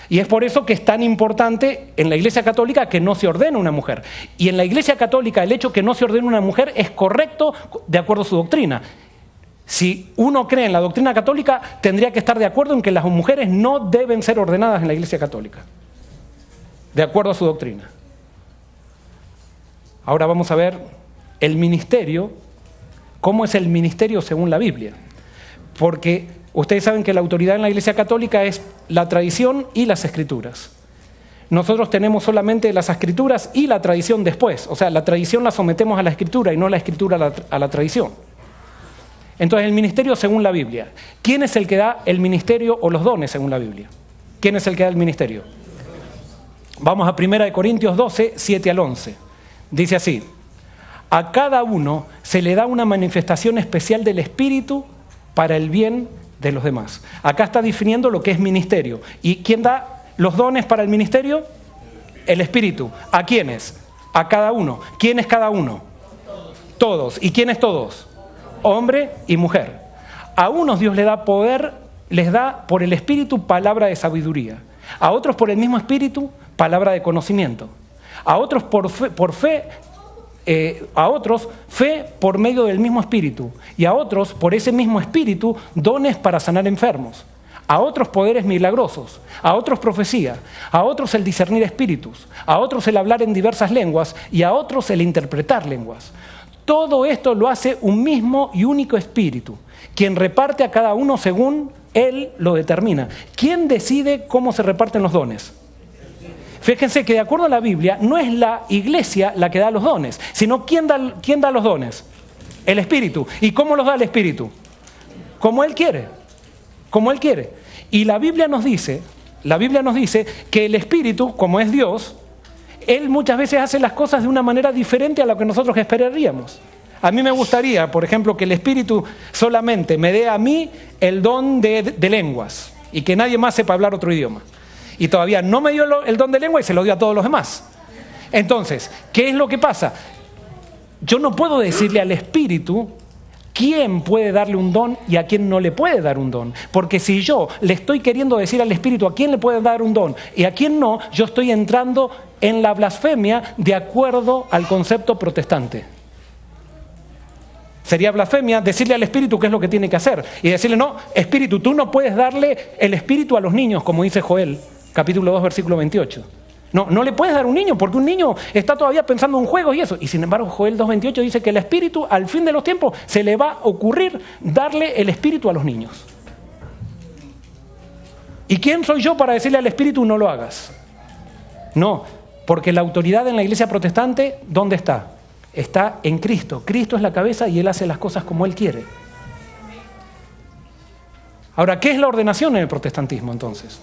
Speaker 1: Y es por eso que es tan importante en la Iglesia Católica que no se ordene una mujer. Y en la Iglesia Católica el hecho que no se ordene una mujer es correcto de acuerdo a su doctrina. Si uno cree en la doctrina católica, tendría que estar de acuerdo en que las mujeres no deben ser ordenadas en la Iglesia Católica, de acuerdo a su doctrina. Ahora vamos a ver el ministerio, cómo es el ministerio según la Biblia. Porque ustedes saben que la autoridad en la Iglesia Católica es la tradición y las escrituras. Nosotros tenemos solamente las escrituras y la tradición después. O sea, la tradición la sometemos a la escritura y no la escritura a la tradición. Entonces, el ministerio según la Biblia. ¿Quién es el que da el ministerio o los dones según la Biblia? ¿Quién es el que da el ministerio? Vamos a 1 Corintios 12, 7 al 11. Dice así: a cada uno se le da una manifestación especial del Espíritu para el bien de los demás. Acá está definiendo lo que es ministerio. ¿Y quién da los dones para el ministerio? El Espíritu. ¿A quiénes? A cada uno. ¿Quién es cada uno? Todos. ¿Y quién es todos? Hombre y mujer. A unos Dios les da poder, les da por el Espíritu palabra de sabiduría. A otros por el mismo Espíritu palabra de conocimiento. A otros a otros fe por medio del mismo Espíritu, y a otros por ese mismo Espíritu dones para sanar enfermos, a otros poderes milagrosos, a otros profecía, a otros el discernir espíritus, a otros el hablar en diversas lenguas y a otros el interpretar lenguas. Todo esto lo hace un mismo y único Espíritu, quien reparte a cada uno según Él lo determina. ¿Quién decide cómo se reparten los dones? Fíjense que de acuerdo a la Biblia, no es la iglesia la que da los dones, sino ¿quién da los dones? El Espíritu. ¿Y cómo los da el Espíritu? Como Él quiere. como Él quiere. Y la Biblia nos dice que el Espíritu, como es Dios, Él muchas veces hace las cosas de una manera diferente a lo que nosotros esperaríamos. A mí me gustaría, por ejemplo, que el Espíritu solamente me dé a mí el don de lenguas y que nadie más sepa hablar otro idioma. Y todavía no me dio el don de lengua y se lo dio a todos los demás. Entonces, ¿qué es lo que pasa? Yo no puedo decirle al Espíritu quién puede darle un don y a quién no le puede dar un don. Porque si yo le estoy queriendo decir al Espíritu a quién le puede dar un don y a quién no, yo estoy entrando en la blasfemia de acuerdo al concepto protestante. Sería blasfemia decirle al Espíritu qué es lo que tiene que hacer y decirle, no, Espíritu, tú no puedes darle el Espíritu a los niños, como dice Joel, capítulo 2, versículo 28. No le puedes dar un niño porque un niño está todavía pensando en juegos y eso. Y sin embargo, Joel 2.28 dice que el Espíritu, al fin de los tiempos, se le va a ocurrir darle el Espíritu a los niños. ¿Y quién soy yo para decirle al Espíritu no lo hagas? No, porque la autoridad en la iglesia protestante, ¿dónde está? Está en Cristo. Cristo es la cabeza y Él hace las cosas como Él quiere. Ahora, ¿qué es la ordenación en el protestantismo entonces?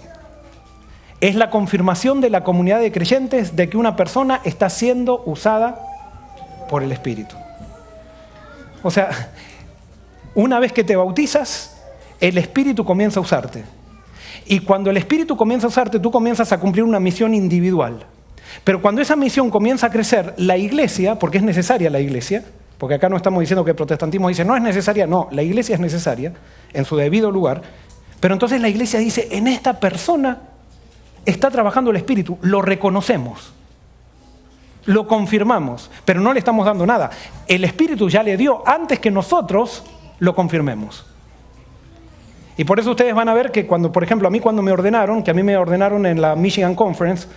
Speaker 1: Es la confirmación de la comunidad de creyentes de que una persona está siendo usada por el Espíritu. O sea, una vez que te bautizas, el Espíritu comienza a usarte. Y cuando el Espíritu comienza a usarte, tú comienzas a cumplir una misión individual. Pero cuando esa misión comienza a crecer, la iglesia, porque es necesaria la iglesia, porque acá no estamos diciendo que el protestantismo dice no es necesaria, no, la iglesia es necesaria en su debido lugar, pero entonces la iglesia dice, en esta persona está trabajando el Espíritu, lo reconocemos, lo confirmamos, pero no le estamos dando nada. El Espíritu ya le dio antes que nosotros lo confirmemos. Y por eso ustedes van a ver que cuando, por ejemplo, a mí cuando me ordenaron, que a mí me ordenaron en la Michigan Conference,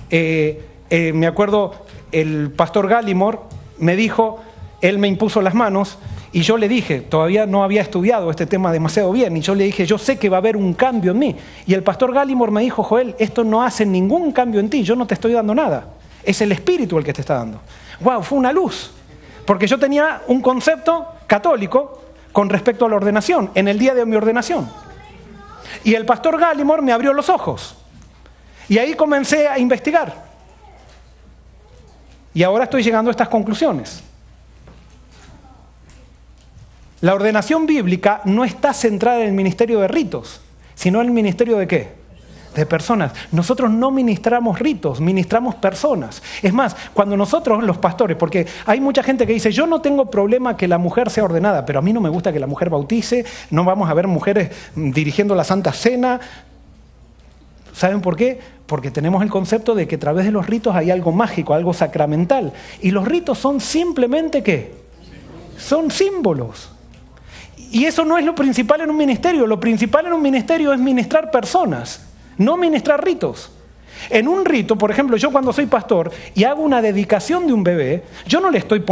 Speaker 1: me acuerdo el pastor Gallimore me dijo, él me impuso las manos y yo le dije, todavía no había estudiado este tema demasiado bien, y yo le dije, yo sé que va a haber un cambio en mí. Y el pastor Gallimore me dijo, Joel, esto no hace ningún cambio en ti, yo no te estoy dando nada, es el Espíritu el que te está dando. ¡Wow! Fue una luz, porque yo tenía un concepto católico con respecto a la ordenación, en el día de mi ordenación. Y el pastor Gallimore me abrió los ojos. Y ahí comencé a investigar. Y ahora estoy llegando a estas conclusiones. La ordenación bíblica no está centrada en el ministerio de ritos, sino en el ministerio de ¿qué? De personas. Nosotros no ministramos ritos, ministramos personas. Es más, cuando nosotros, los pastores, porque hay mucha gente que dice, yo no tengo problema que la mujer sea ordenada, pero a mí no me gusta que la mujer bautice, no vamos a ver mujeres dirigiendo la Santa Cena. ¿Saben por qué? Porque tenemos el concepto de que a través de los ritos hay algo mágico, algo sacramental. Y los ritos son simplemente ¿qué? Son símbolos. Y eso no es lo principal en un ministerio. Lo principal en un ministerio es ministrar personas, no ministrar ritos. En un rito, por ejemplo, yo cuando soy pastor y hago una dedicación de un bebé, yo no le estoy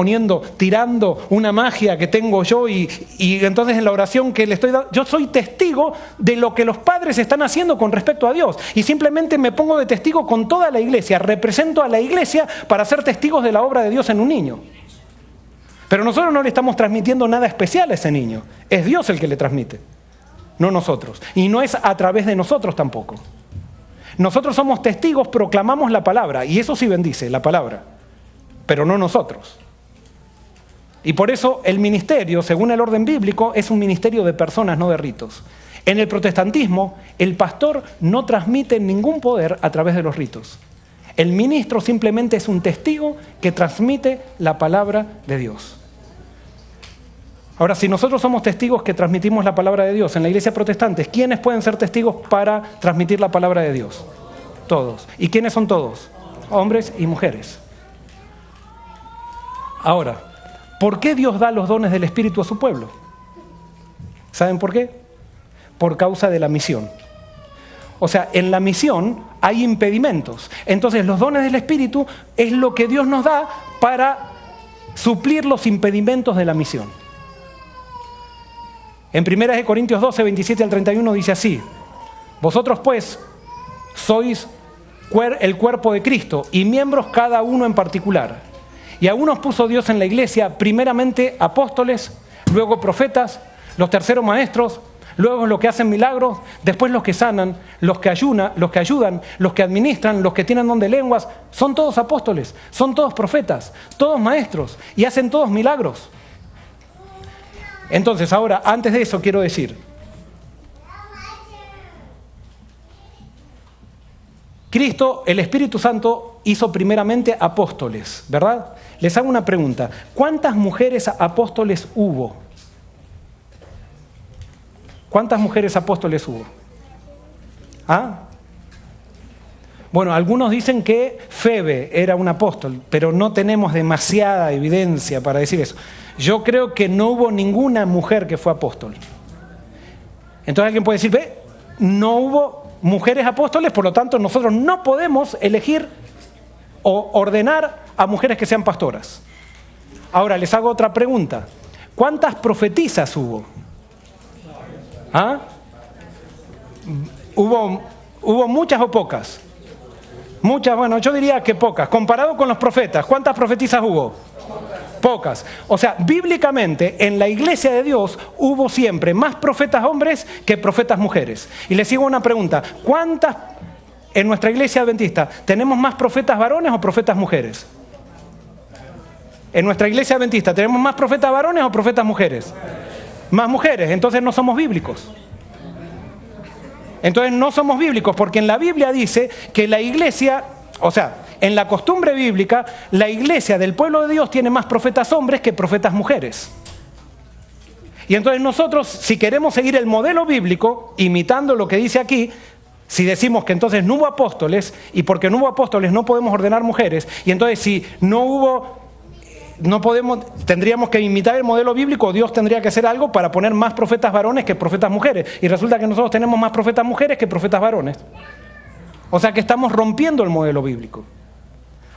Speaker 1: tirando una magia que tengo yo y entonces en la oración que le estoy dando, yo soy testigo de lo que los padres están haciendo con respecto a Dios. Y simplemente me pongo de testigo con toda la iglesia, represento a la iglesia para ser testigos de la obra de Dios en un niño. Pero nosotros no le estamos transmitiendo nada especial a ese niño, es Dios el que le transmite, no nosotros. Y no es a través de nosotros tampoco. Nosotros somos testigos, proclamamos la palabra, y eso sí bendice, la palabra, pero no nosotros. Y por eso el ministerio, según el orden bíblico, es un ministerio de personas, no de ritos. En el protestantismo, el pastor no transmite ningún poder a través de los ritos. El ministro simplemente es un testigo que transmite la palabra de Dios. Ahora, si nosotros somos testigos que transmitimos la palabra de Dios en la iglesia protestante, ¿quiénes pueden ser testigos para transmitir la palabra de Dios? Todos. ¿Y quiénes son todos? Hombres y mujeres. Ahora, ¿por qué Dios da los dones del Espíritu a su pueblo? ¿Saben por qué? Por causa de la misión. O sea, en la misión hay impedimentos. Entonces, los dones del Espíritu es lo que Dios nos da para suplir los impedimentos de la misión. En 1 Corintios 12, 27 al 31 dice así: vosotros pues sois el cuerpo de Cristo y miembros cada uno en particular. Y a unos puso Dios en la iglesia, primeramente apóstoles, luego profetas, los terceros maestros, luego los que hacen milagros, después los que sanan, los que ayudan, los que administran, los que tienen don de lenguas. Son todos apóstoles, son todos profetas, todos maestros y hacen todos milagros. Entonces, ahora, antes de eso quiero decir, Cristo, el Espíritu Santo, hizo primeramente apóstoles, ¿verdad? Les hago una pregunta. ¿Cuántas mujeres apóstoles hubo? ¿Cuántas mujeres apóstoles hubo? ¿Ah? Bueno, algunos dicen que Febe era un apóstol, pero no tenemos demasiada evidencia para decir eso. Yo creo que no hubo ninguna mujer que fue apóstol. Entonces alguien puede decir, ve, no hubo mujeres apóstoles, por lo tanto nosotros no podemos elegir o ordenar a mujeres que sean pastoras. Ahora les hago otra pregunta. ¿Cuántas profetisas hubo? ¿Ah? ¿Hubo muchas o pocas? Muchas, bueno, yo diría que pocas. Comparado con los profetas, ¿cuántas profetisas hubo? Pocas. O sea, bíblicamente, en la iglesia de Dios hubo siempre más profetas hombres que profetas mujeres. Y les sigo una pregunta. ¿Cuántas en nuestra iglesia adventista tenemos más profetas varones o profetas mujeres? En nuestra iglesia adventista, ¿tenemos más profetas varones o profetas mujeres? Más mujeres, entonces no somos bíblicos. Entonces no somos bíblicos porque en la Biblia dice que la iglesia, o sea, en la costumbre bíblica, la iglesia del pueblo de Dios tiene más profetas hombres que profetas mujeres. Y entonces nosotros, si queremos seguir el modelo bíblico, imitando lo que dice aquí, si decimos que entonces no hubo apóstoles, y porque no hubo apóstoles no podemos ordenar mujeres, y entonces si no hubo, no podemos, tendríamos que imitar el modelo bíblico, Dios tendría que hacer algo para poner más profetas varones que profetas mujeres. Y resulta que nosotros tenemos más profetas mujeres que profetas varones. O sea que estamos rompiendo el modelo bíblico.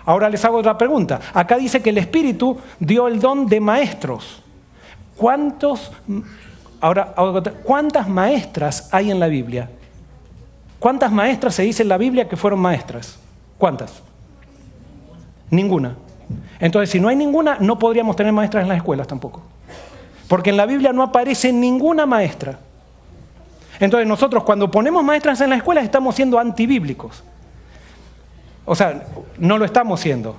Speaker 1: Ahora les hago otra pregunta. Acá dice que el Espíritu dio el don de maestros. ¿Cuántas maestras hay en la Biblia? ¿Cuántas maestras se dice en la Biblia que fueron maestras? ¿Cuántas? Ninguna. Entonces, si no hay ninguna, no podríamos tener maestras en las escuelas tampoco. Porque en la Biblia no aparece ninguna maestra. Entonces, nosotros cuando ponemos maestras en las escuelas estamos siendo antibíblicos. O sea, no lo estamos siendo.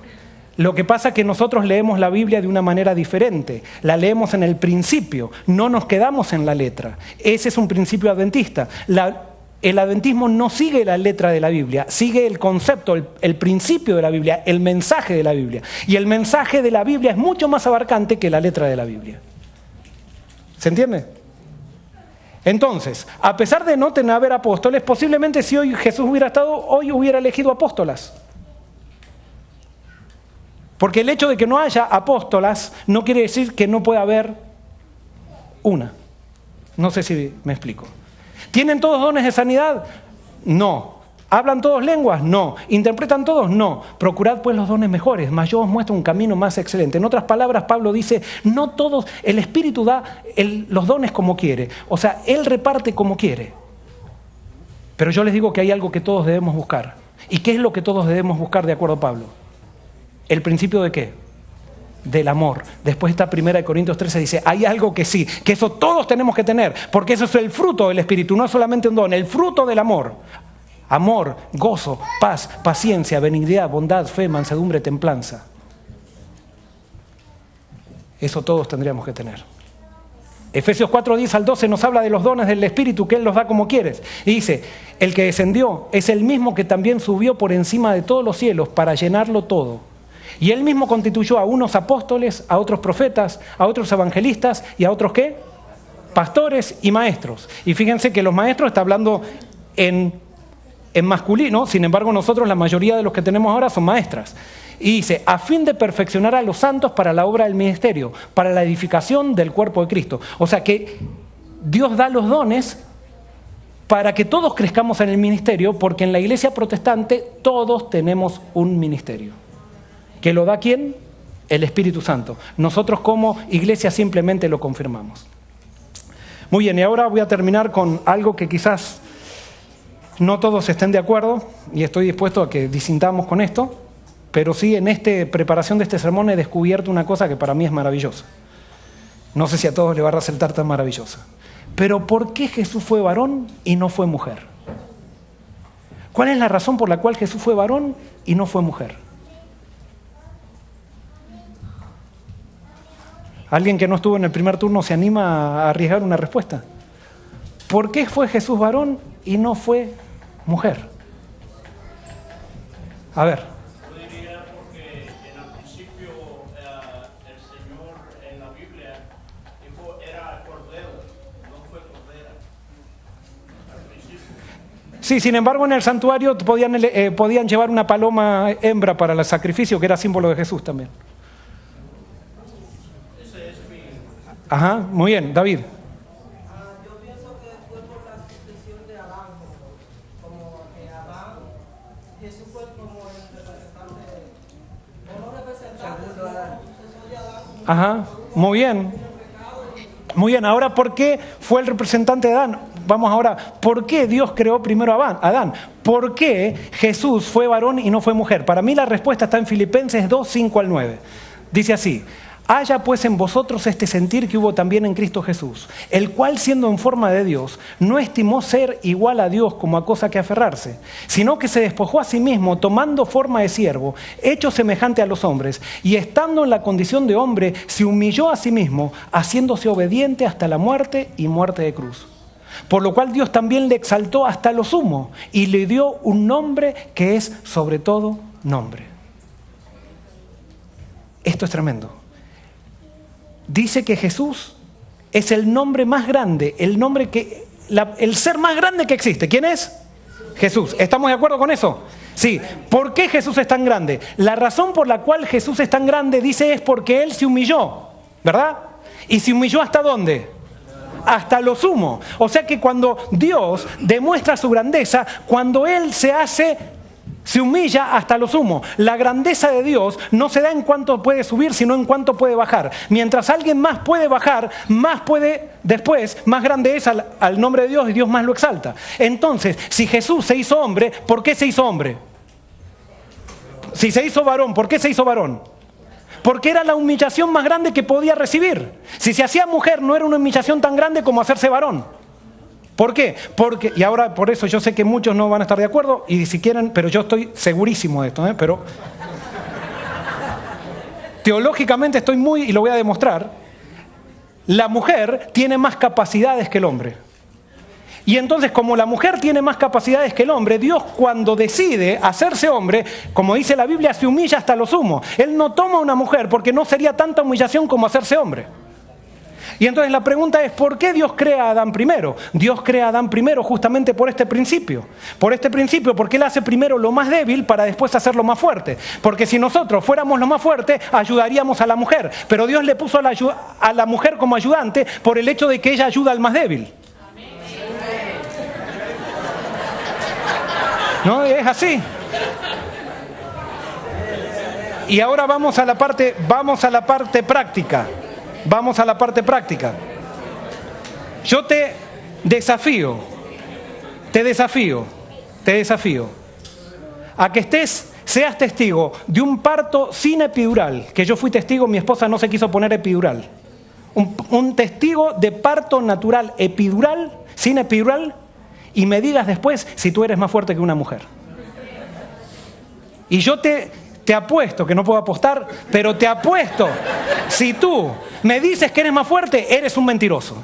Speaker 1: Lo que pasa es que nosotros leemos la Biblia de una manera diferente. La leemos en el principio, no nos quedamos en la letra. Ese es un principio adventista. El adventismo no sigue la letra de la Biblia, sigue el concepto, el principio de la Biblia, el mensaje de la Biblia. Y el mensaje de la Biblia es mucho más abarcante que la letra de la Biblia. ¿Se entiende? Entonces, a pesar de no haber apóstoles, posiblemente si hoy Jesús hubiera estado, hoy hubiera elegido apóstolas. Porque el hecho de que no haya apóstolas no quiere decir que no pueda haber una. No sé si me explico. ¿Tienen todos dones de sanidad? No. ¿Hablan todos lenguas? No. ¿Interpretan todos? No. Procurad pues los dones mejores, mas yo os muestro un camino más excelente. En otras palabras, Pablo dice, no todos, el Espíritu da los dones como quiere. O sea, Él reparte como quiere. Pero yo les digo que hay algo que todos debemos buscar. ¿Y qué es lo que todos debemos buscar de acuerdo a Pablo? ¿El principio de qué? Del amor. Después está 1 Corintios 13, dice, hay algo que sí, que eso todos tenemos que tener, porque eso es el fruto del Espíritu, no es solamente un don, el fruto del amor. Amor, gozo, paz, paciencia, benignidad, bondad, fe, mansedumbre, templanza. Eso todos tendríamos que tener. Efesios 4, 10 al 12 nos habla de los dones del Espíritu, que Él los da como quieres. Y dice, el que descendió es el mismo que también subió por encima de todos los cielos para llenarlo todo. Y Él mismo constituyó a unos apóstoles, a otros profetas, a otros evangelistas y a otros ¿qué? Pastores y maestros. Y fíjense que los maestros está hablando en masculino, sin embargo nosotros la mayoría de los que tenemos ahora son maestras. Y dice, a fin de perfeccionar a los santos para la obra del ministerio, para la edificación del cuerpo de Cristo. O sea que Dios da los dones para que todos crezcamos en el ministerio, porque en la iglesia protestante todos tenemos un ministerio. ¿Que lo da quién? El Espíritu Santo. Nosotros como iglesia simplemente lo confirmamos. Muy bien, y ahora voy a terminar con algo que quizás no todos estén de acuerdo, y estoy dispuesto a que disintamos con esto, pero sí en preparación de este sermón he descubierto una cosa que para mí es maravillosa. No sé si a todos les va a resultar tan maravillosa. Pero ¿por qué Jesús fue varón y no fue mujer? ¿Cuál es la razón por la cual Jesús fue varón y no fue mujer? ¿Alguien que no estuvo en el primer turno se anima a arriesgar una respuesta? ¿Por qué fue Jesús varón y no fue mujer? A ver.
Speaker 2: Yo diría porque en el principio el Señor en la Biblia dijo era cordero, no fue cordera. Al principio.
Speaker 1: Sí, sin embargo en el santuario podían llevar una paloma hembra para el sacrificio, que era símbolo de Jesús también. Ajá, muy bien, David.
Speaker 3: Yo pienso que fue por la sucesión de Adán, como que Adán, Jesús fue como el representante, no representante, sino sucesor de Adán.
Speaker 1: Ajá, muy bien. Muy bien, ahora ¿por qué fue el representante de Adán? Vamos ahora, ¿por qué Dios creó primero a Adán? ¿Por qué Jesús fue varón y no fue mujer? Para mí la respuesta está en Filipenses 2, 5 al 9. Dice así: haya pues en vosotros este sentir que hubo también en Cristo Jesús, el cual siendo en forma de Dios, no estimó ser igual a Dios como a cosa que aferrarse, sino que se despojó a sí mismo, tomando forma de siervo, hecho semejante a los hombres, y estando en la condición de hombre, se humilló a sí mismo, haciéndose obediente hasta la muerte y muerte de cruz. Por lo cual Dios también le exaltó hasta lo sumo, y le dio un nombre que es sobre todo nombre. Esto es tremendo. Dice que Jesús es el nombre más grande, el ser más grande que existe. ¿Quién es? Jesús. ¿Estamos de acuerdo con eso? Sí. ¿Por qué Jesús es tan grande? La razón por la cual Jesús es tan grande, dice, es porque Él se humilló, ¿verdad? ¿Y se humilló hasta dónde? Hasta lo sumo. O sea que cuando Dios demuestra su grandeza, cuando Él se humilla hasta lo sumo. La grandeza de Dios no se da en cuánto puede subir, sino en cuánto puede bajar. Mientras alguien más puede bajar, más puede después, más grande es al nombre de Dios y Dios más lo exalta. Entonces, si Jesús se hizo hombre, ¿por qué se hizo hombre? Si se hizo varón, ¿por qué se hizo varón? Porque era la humillación más grande que podía recibir. Si se hacía mujer, no era una humillación tan grande como hacerse varón. ¿Por qué? Porque, y ahora por eso yo sé que muchos no van a estar de acuerdo, y si quieren, pero yo estoy segurísimo de esto, pero teológicamente estoy y lo voy a demostrar, la mujer tiene más capacidades que el hombre. Y entonces, como la mujer tiene más capacidades que el hombre, Dios cuando decide hacerse hombre, como dice la Biblia, se humilla hasta lo sumo. Él no toma a una mujer porque no sería tanta humillación como hacerse hombre. Y entonces la pregunta es, ¿por qué Dios crea a Adán primero? Dios crea a Adán primero justamente por este principio. Por este principio, porque Él hace primero lo más débil para después hacerlo más fuerte. Porque si nosotros fuéramos lo más fuerte, ayudaríamos a la mujer. Pero Dios le puso a la mujer como ayudante por el hecho de que ella ayuda al más débil. ¿No? Es así. Y ahora vamos a la parte práctica. Vamos a la parte práctica. Yo te desafío a que seas testigo de un parto sin epidural, que yo fui testigo, mi esposa no se quiso poner epidural. Un testigo de parto natural epidural, sin epidural, y me digas después si tú eres más fuerte que una mujer. Y yo te apuesto, que no puedo apostar, pero te apuesto, si tú me dices que eres más fuerte, eres un mentiroso.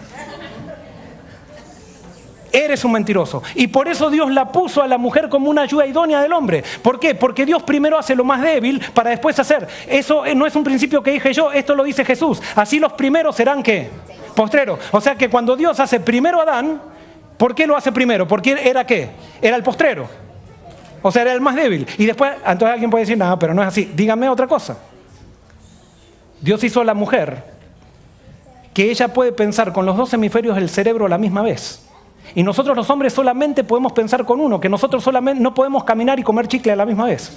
Speaker 1: Eres un mentiroso. Y por eso Dios la puso a la mujer como una ayuda idónea del hombre. ¿Por qué? Porque Dios primero hace lo más débil para después hacer. Eso no es un principio que dije yo, esto lo dice Jesús. Así los primeros serán, ¿qué? Postreros. O sea que cuando Dios hace primero a Adán, ¿por qué lo hace primero? Porque era ¿qué? Era el postrero. O sea, era el más débil. Y después, entonces alguien puede decir, no, pero no es así. Dígame otra cosa. Dios hizo a la mujer que ella puede pensar con los dos hemisferios del cerebro a la misma vez. Y nosotros los hombres solamente podemos pensar con uno, que nosotros solamente no podemos caminar y comer chicle a la misma vez.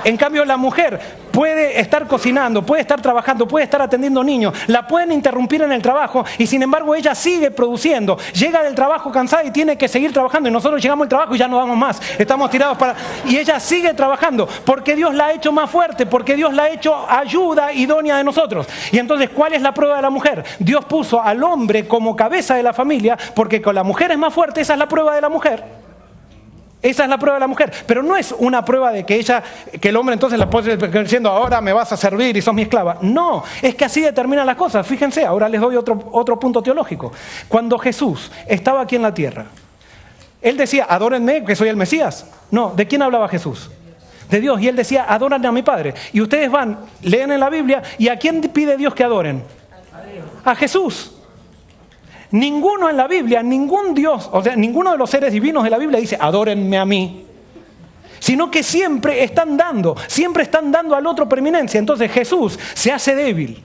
Speaker 1: En cambio, la mujer puede estar cocinando, puede estar trabajando, puede estar atendiendo niños, la pueden interrumpir en el trabajo y sin embargo ella sigue produciendo. Llega del trabajo cansada y tiene que seguir trabajando y nosotros llegamos al trabajo y ya no vamos más. Estamos tirados para... Y ella sigue trabajando porque Dios la ha hecho más fuerte, porque Dios la ha hecho ayuda idónea de nosotros. Y entonces, ¿cuál es la prueba de la mujer? Dios puso al hombre como cabeza de la familia porque con la mujer es más fuerte, esa es la prueba de la mujer. Esa es la prueba de la mujer, pero no es una prueba de que el hombre entonces la puede diciendo ahora me vas a servir y sos mi esclava. No, es que así determinan las cosas. Fíjense, ahora les doy otro punto teológico. Cuando Jesús estaba aquí en la tierra, Él decía, adórenme que soy el Mesías. No, ¿de quién hablaba Jesús? De Dios. Y Él decía, adórenme a mi Padre. Y ustedes van, leen en la Biblia, ¿y a quién pide Dios que adoren? A Jesús. Ninguno en la Biblia, ningún Dios, o sea, ninguno de los seres divinos de la Biblia dice, adórenme a mí. Sino que siempre están dando al otro preeminencia. Entonces Jesús se hace débil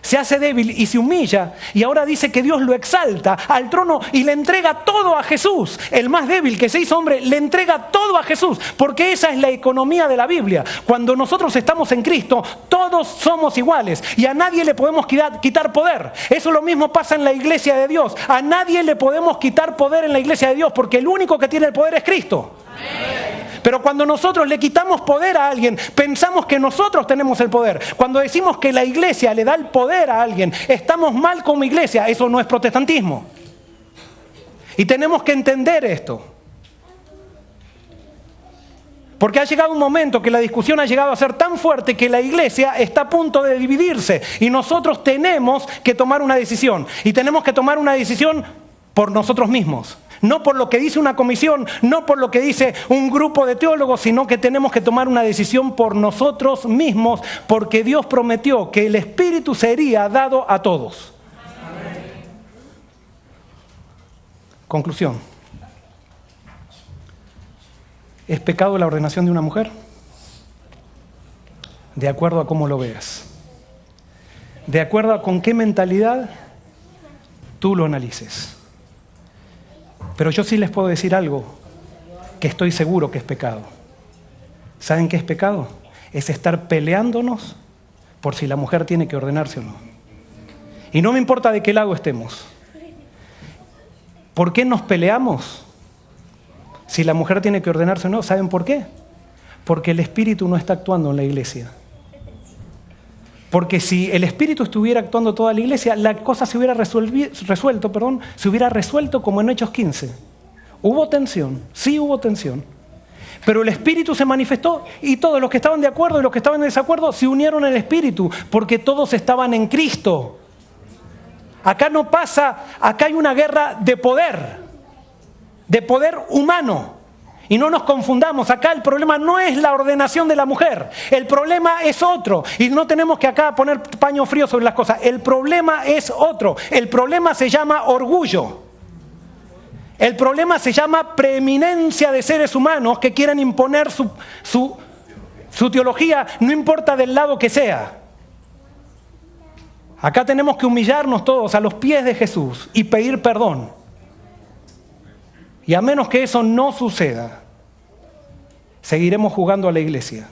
Speaker 1: y se humilla. Y ahora dice que Dios lo exalta al trono y le entrega todo a Jesús. El más débil que se hizo hombre le entrega todo a Jesús. Porque esa es la economía de la Biblia. Cuando nosotros estamos en Cristo, todos somos iguales. Y a nadie le podemos quitar poder. Eso lo mismo pasa en la iglesia de Dios. A nadie le podemos quitar poder en la iglesia de Dios. Porque el único que tiene el poder es Cristo. Amén. Pero cuando nosotros le quitamos poder a alguien, pensamos que nosotros tenemos el poder. Cuando decimos que la iglesia le da el poder a alguien, estamos mal como iglesia. Eso no es protestantismo. Y tenemos que entender esto. Porque ha llegado un momento que la discusión ha llegado a ser tan fuerte que la iglesia está a punto de dividirse. Y nosotros tenemos que tomar una decisión. Y tenemos que tomar una decisión por nosotros mismos. No por lo que dice una comisión, no por lo que dice un grupo de teólogos, sino que tenemos que tomar una decisión por nosotros mismos, porque Dios prometió que el Espíritu sería dado a todos. Amén. Conclusión. ¿Es pecado la ordenación de una mujer? De acuerdo a cómo lo veas. De acuerdo a con qué mentalidad tú lo analices. Pero yo sí les puedo decir algo que estoy seguro que es pecado. ¿Saben qué es pecado? Es estar peleándonos por si la mujer tiene que ordenarse o no. Y no me importa de qué lado estemos. ¿Por qué nos peleamos si la mujer tiene que ordenarse o no? ¿Saben por qué? Porque el Espíritu no está actuando en la iglesia. Porque si el Espíritu estuviera actuando toda la iglesia, la cosa se hubiera resuelto como en Hechos 15. Hubo tensión, sí hubo tensión. Pero el Espíritu se manifestó y todos los que estaban de acuerdo y los que estaban en desacuerdo se unieron en el Espíritu, porque todos estaban en Cristo. Acá no pasa, acá hay una guerra de poder humano. Y no nos confundamos, acá el problema no es la ordenación de la mujer, el problema es otro. Y no tenemos que acá poner paño frío sobre las cosas, el problema es otro. El problema se llama orgullo. El problema se llama preeminencia de seres humanos que quieren imponer su teología, no importa del lado que sea. Acá tenemos que humillarnos todos a los pies de Jesús y pedir perdón. Y a menos que eso no suceda, seguiremos jugando a la iglesia,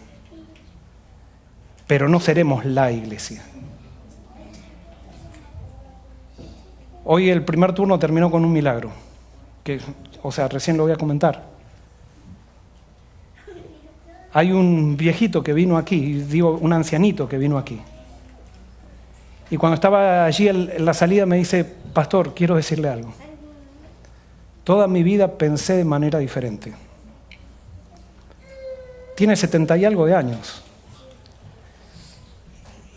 Speaker 1: pero no seremos la iglesia. Hoy el primer turno terminó con un milagro, recién lo voy a comentar. Hay un viejito que vino aquí, un ancianito que vino aquí. Y cuando estaba allí en la salida me dice, pastor, quiero decirle algo. Toda mi vida pensé de manera diferente. Tiene 70 y algo de años.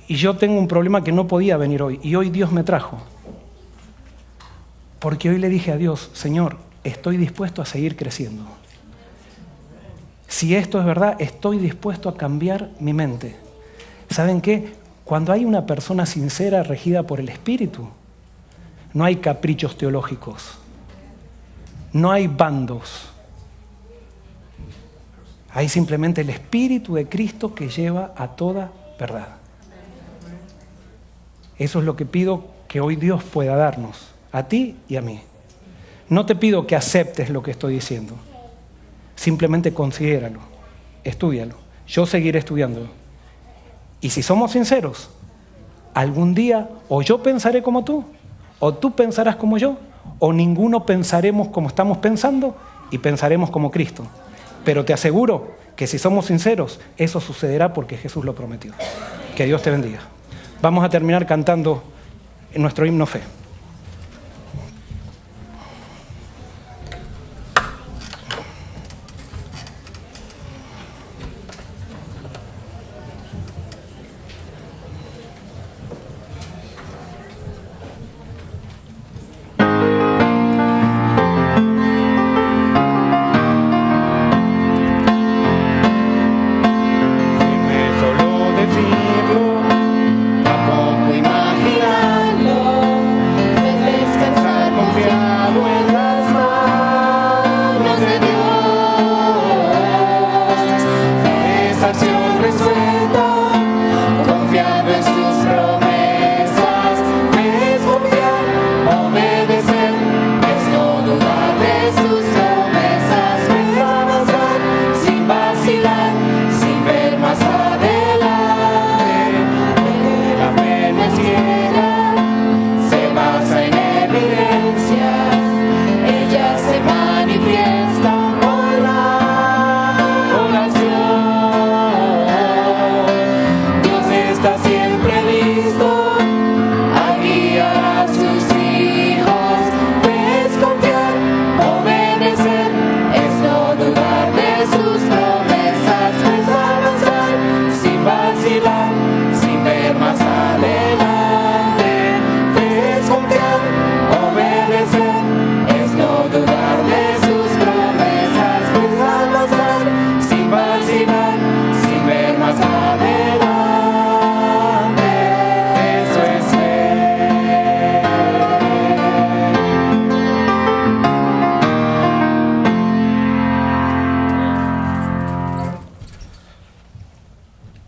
Speaker 1: Y yo tengo un problema que no podía venir hoy. Y hoy Dios me trajo. Porque hoy le dije a Dios, Señor, estoy dispuesto a seguir creciendo. Si esto es verdad, estoy dispuesto a cambiar mi mente. ¿Saben qué? Cuando hay una persona sincera, regida por el Espíritu, no hay caprichos teológicos. No hay bandos. Hay simplemente el Espíritu de Cristo que lleva a toda verdad. Eso es lo que pido que hoy Dios pueda darnos, a ti y a mí. No te pido que aceptes lo que estoy diciendo. Simplemente considéralo, estúdialo, yo seguiré estudiándolo. Y si somos sinceros, algún día o yo pensaré como tú, o tú pensarás como yo, o ninguno pensaremos como estamos pensando y pensaremos como Cristo. Pero te aseguro que si somos sinceros, eso sucederá porque Jesús lo prometió. Que Dios te bendiga. Vamos a terminar cantando nuestro himno Fe.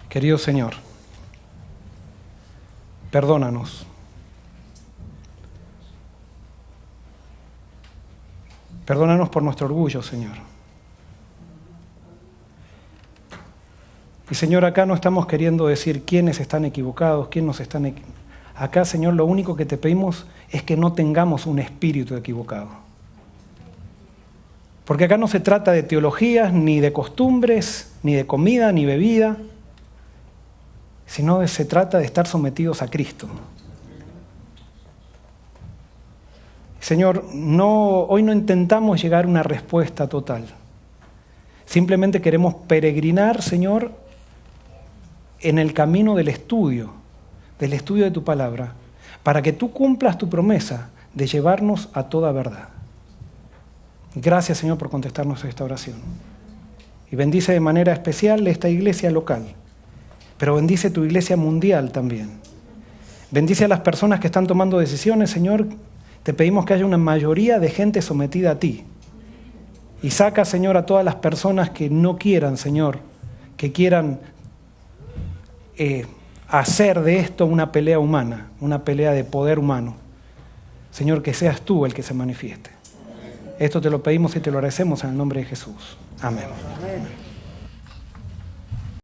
Speaker 1: Querido Señor, perdónanos. Perdónanos por nuestro orgullo, Señor. Y Señor, acá no estamos queriendo decir quiénes están equivocados, quiénes están equivocados. Acá, Señor, lo único que te pedimos es que no tengamos un espíritu equivocado. Porque acá no se trata de teologías, ni de costumbres, ni de comida, ni bebida, sino se trata de estar sometidos a Cristo. Señor, hoy no intentamos llegar a una respuesta total. Simplemente queremos peregrinar, Señor, en el camino del estudio de tu palabra, para que tú cumplas tu promesa de llevarnos a toda verdad. Gracias, Señor, por contestarnos esta oración. Y bendice de manera especial esta iglesia local, pero bendice tu iglesia mundial también. Bendice a las personas que están tomando decisiones, Señor. Te pedimos que haya una mayoría de gente sometida a ti. Y saca, Señor, a todas las personas que no quieran, Señor, que quieran hacer de esto una pelea humana, una pelea de poder humano. Señor, que seas tú el que se manifieste. Esto te lo pedimos y te lo agradecemos en el nombre de Jesús. Amén.